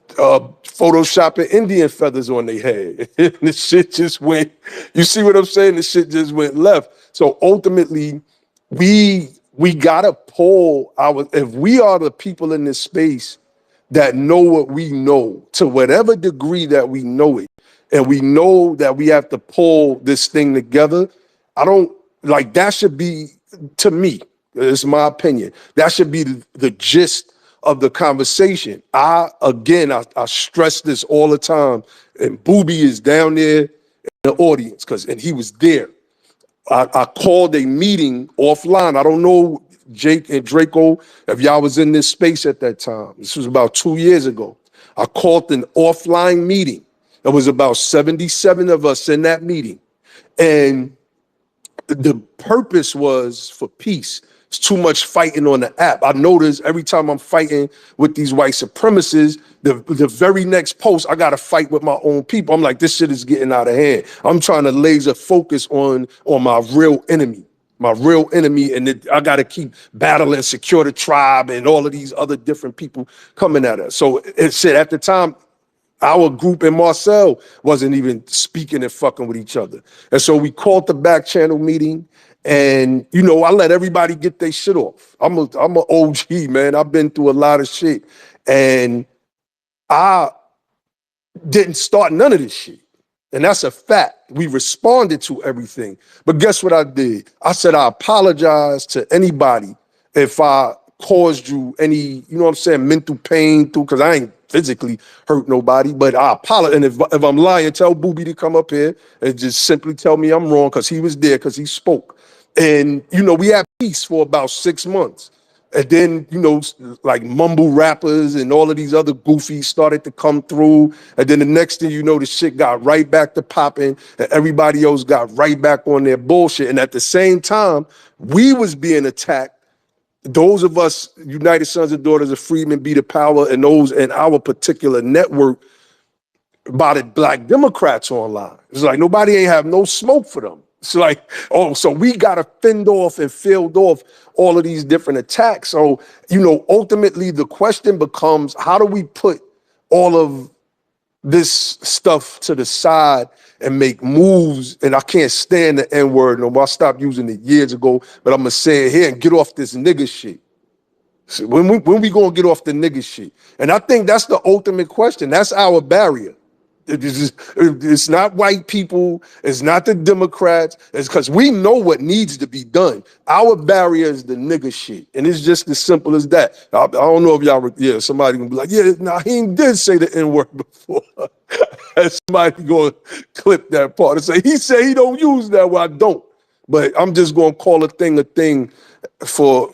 photoshopping Indian feathers on their head. And the shit just went, you see what I'm saying? The shit just went left. So ultimately, we gotta pull if we are the people in this space that know what we know to whatever degree that we know it, and we know that we have to pull this thing together. That should be, to me, it's my opinion, that should be the gist of the conversation. I stress this all the time, and Booby is down there in the audience and he was there. I called a meeting offline. I don't know, Jake and Draco, if y'all was in this space at that time. This was about 2 years ago. I called an offline meeting. There was about 77 of us in that meeting. And the purpose was for peace. It's too much fighting on the app. I notice every time I'm fighting with these white supremacists, the very next post, I got to fight with my own people. I'm like, this shit is getting out of hand. I'm trying to laser focus on my real enemy. And I got to keep battling Secure the Tribe and all of these other different people coming at us. So it said at the time, our group in Marcel wasn't even speaking and fucking with each other. And so we called the back channel meeting. And, I let everybody get their shit off. I'm a OG, man. I've been through a lot of shit. And I didn't start none of this shit. And that's a fact. We responded to everything. But guess what I did? I said, I apologize to anybody if I caused you any, mental pain because I ain't physically hurt nobody, but I apologize. And if I'm lying, tell Booby to come up here and just simply tell me I'm wrong because he was there, because he spoke. And, we had peace for about 6 months. And then, like mumble rappers and all of these other goofies started to come through. And then the next thing you know, the shit got right back to popping and everybody else got right back on their bullshit. And at the same time, we was being attacked. Those of us, United Sons and Daughters of Freedmen, Be the Power, and those in our particular network, by the Black Democrats online. It's like nobody ain't have no smoke for them. It's like, so we got to fend off and field off all of these different attacks. So, ultimately the question becomes, how do we put all of this stuff to the side and make moves? And I can't stand the N-word no more. I stopped using it years ago, but I'm going to say it here and get off this nigga shit. So when we going to get off the nigga shit? And I think that's the ultimate question. That's our barrier. It's not white people. It's not the Democrats. It's because we know what needs to be done. Our barrier is the nigga shit. And it's just as simple as that. I don't know if y'all, somebody gonna be like, yeah, Naheem did say the N-word before. And somebody gonna clip that part and say, he said he don't use that. Well, I don't. But I'm just gonna call a thing for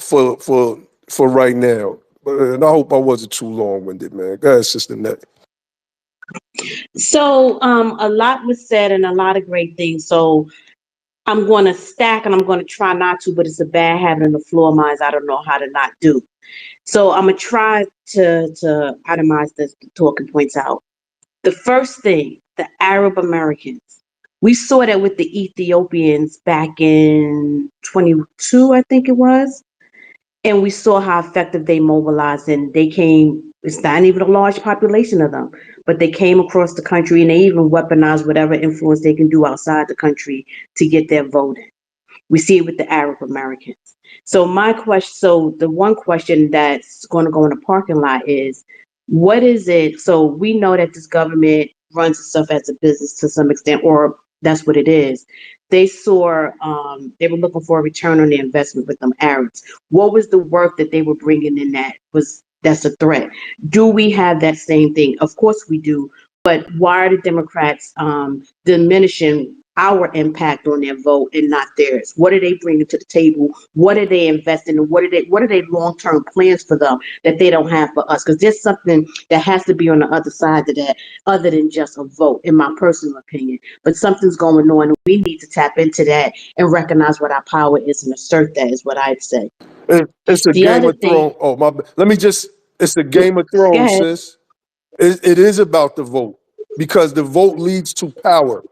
right now. And I hope I wasn't too long-winded, man. Go ahead, Sister Net. So a lot was said and a lot of great things. So I'm going to stack and I'm going to try not to, but it's a bad habit in the floor minds. I don't know how to not do. So I'm going to try to itemize the talking points out. The first thing, the Arab Americans. We saw that with the Ethiopians back in 22, I think it was. And we saw how effective they mobilized, and they came, it's not even a large population of them, but they came across the country and they even weaponized whatever influence they can do outside the country to get their vote in. We see it with the Arab Americans. So the one question that's going to go in the parking lot is, what is it? So we know that this government runs itself as a business to some extent, or that's what it is. They saw, they were looking for a return on their investment with them Arabs. What was the work that they were bringing in that's a threat? Do we have that same thing? Of course we do. But why are the Democrats diminishing our impact on their vote and not theirs? What are they bringing to the table? What are they investing in? What are they long-term plans for them that they don't have for us? Because there's something that has to be on the other side of that, other than just a vote, in my personal opinion. But something's going on, and we need to tap into that and recognize what our power is and assert that, is what I'd say. It's a The Game other of thing, Thrones. It's a Game of go Thrones, ahead. sis. It is about the vote because the vote leads to power.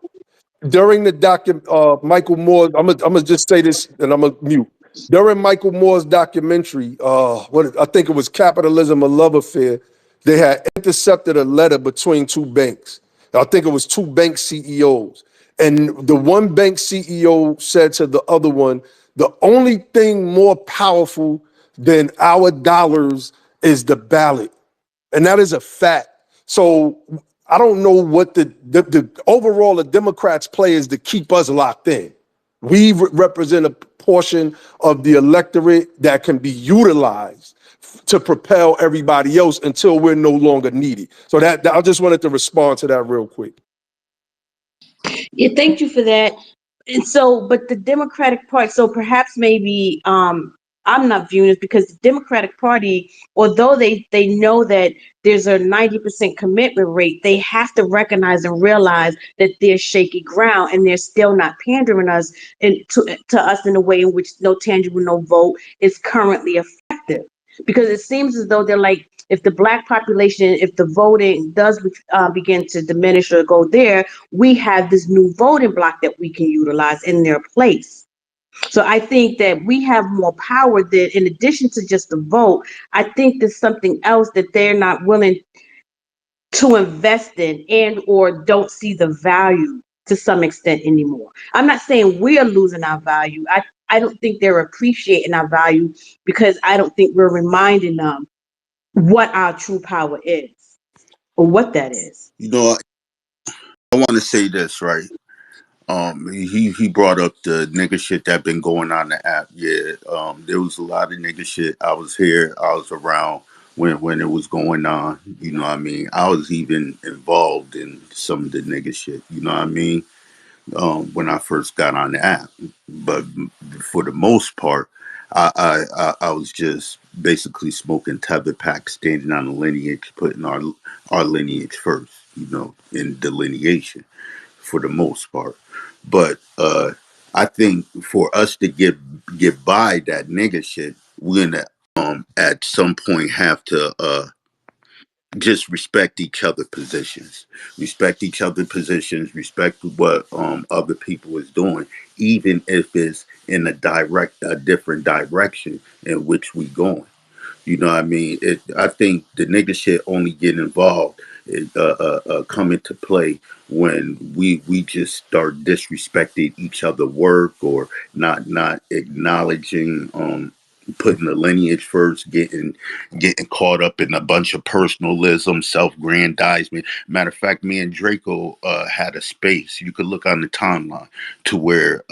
During the Michael Moore, I'm gonna just say this and I'm gonna mute. During Michael Moore's documentary, I think it was Capitalism, a Love Affair, they had intercepted a letter between two banks. I think it was two bank CEOs. And the one bank CEO said to the other one, the only thing more powerful than our dollars is the ballot. And that is a fact. So I don't know what the overall the Democrats play is to keep us locked in. We represent a portion of the electorate that can be utilized to propel everybody else until we're no longer needed. So that I just wanted to respond to that real quick. Yeah, thank you for that. And so, but the Democratic Party, so perhaps maybe I'm not viewing it because the Democratic Party, although they know that there's a 90% commitment rate, they have to recognize and realize that there's shaky ground and they're still not pandering us to us in a way in which no tangible, no vote is currently effective. Because it seems as though they're like, if the Black population, if the voting does begin to diminish or go there, we have this new voting block that we can utilize in their place. So I think that we have more power than, in addition to just the vote, I think there's something else that they're not willing to invest in and or don't see the value to some extent anymore. I'm not saying we're losing our value. I don't think they're appreciating our value because I don't think we're reminding them what our true power is or what that is. You know, I want to say this, right? He brought up the nigga shit that been going on the app. Yeah, there was a lot of nigga shit. I was here, I was around when it was going on. You know what I mean? I was even involved in some of the nigga shit. You know what I mean? When I first got on the app, but for the most part, I was just basically smoking tether pack, standing on the lineage, putting our lineage first. You know, in delineation for the most part. But I think for us to get by that nigga shit, we're gonna at some point have to just respect each other positions, respect what other people is doing, even if it's in a different direction in which we going. You know what I mean? I think the nigga shit only get involved, come into play when we just start disrespecting each other work or not acknowledging putting the lineage first, getting caught up in a bunch of personalism, self-grandizement. Matter of fact, me and Draco had a space. You could look on the timeline to where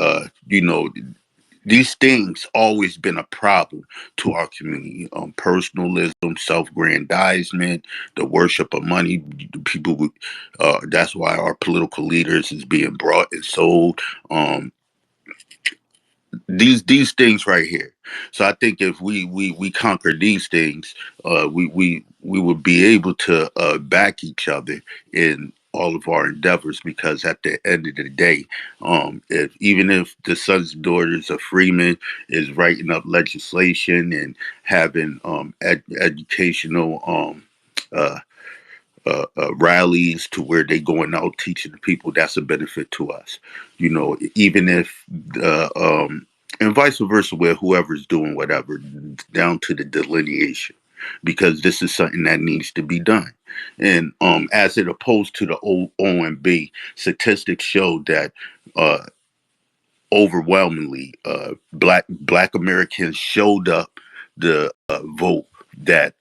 these things always been a problem to our community. Personalism, self-grandizement, the worship of money. People would, that's why our political leaders is being brought and sold. These things right here. So I think if we conquer these things, we would be able to back each other in all of our endeavors. Because at the end of the day, if even if the sons and daughters of freemen is writing up legislation and having educational uh, rallies to where they going out teaching the people, that's a benefit to us. Even if and vice versa, where whoever's doing whatever, down to the delineation, because this is something that needs to be done. And as it opposed to the OMB, statistics show that overwhelmingly black Americans showed up the vote that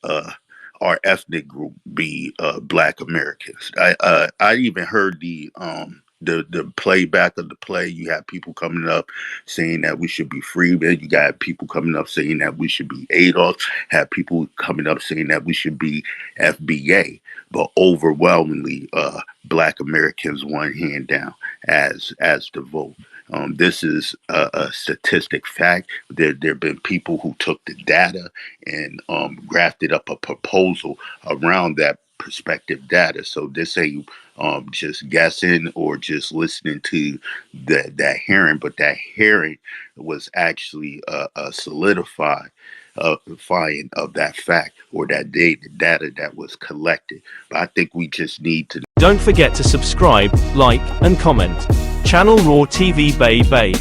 our ethnic group be black Americans. I even heard the playback of the play. You have people coming up saying that we should be Freeman. You got people coming up saying that we should be Adolf. Have people coming up saying that we should be FBA. But overwhelmingly, black Americans won hand down as the vote. This is a statistic fact. There have been people who took the data and grafted up a proposal around that prospective data. So this ain't just guessing or just listening to that hearing, but that hearing was actually solidified fying of that fact or that data that was collected. But I think we just need to. Don't forget to subscribe, like, and comment. Channel Raw TV Bay Bay.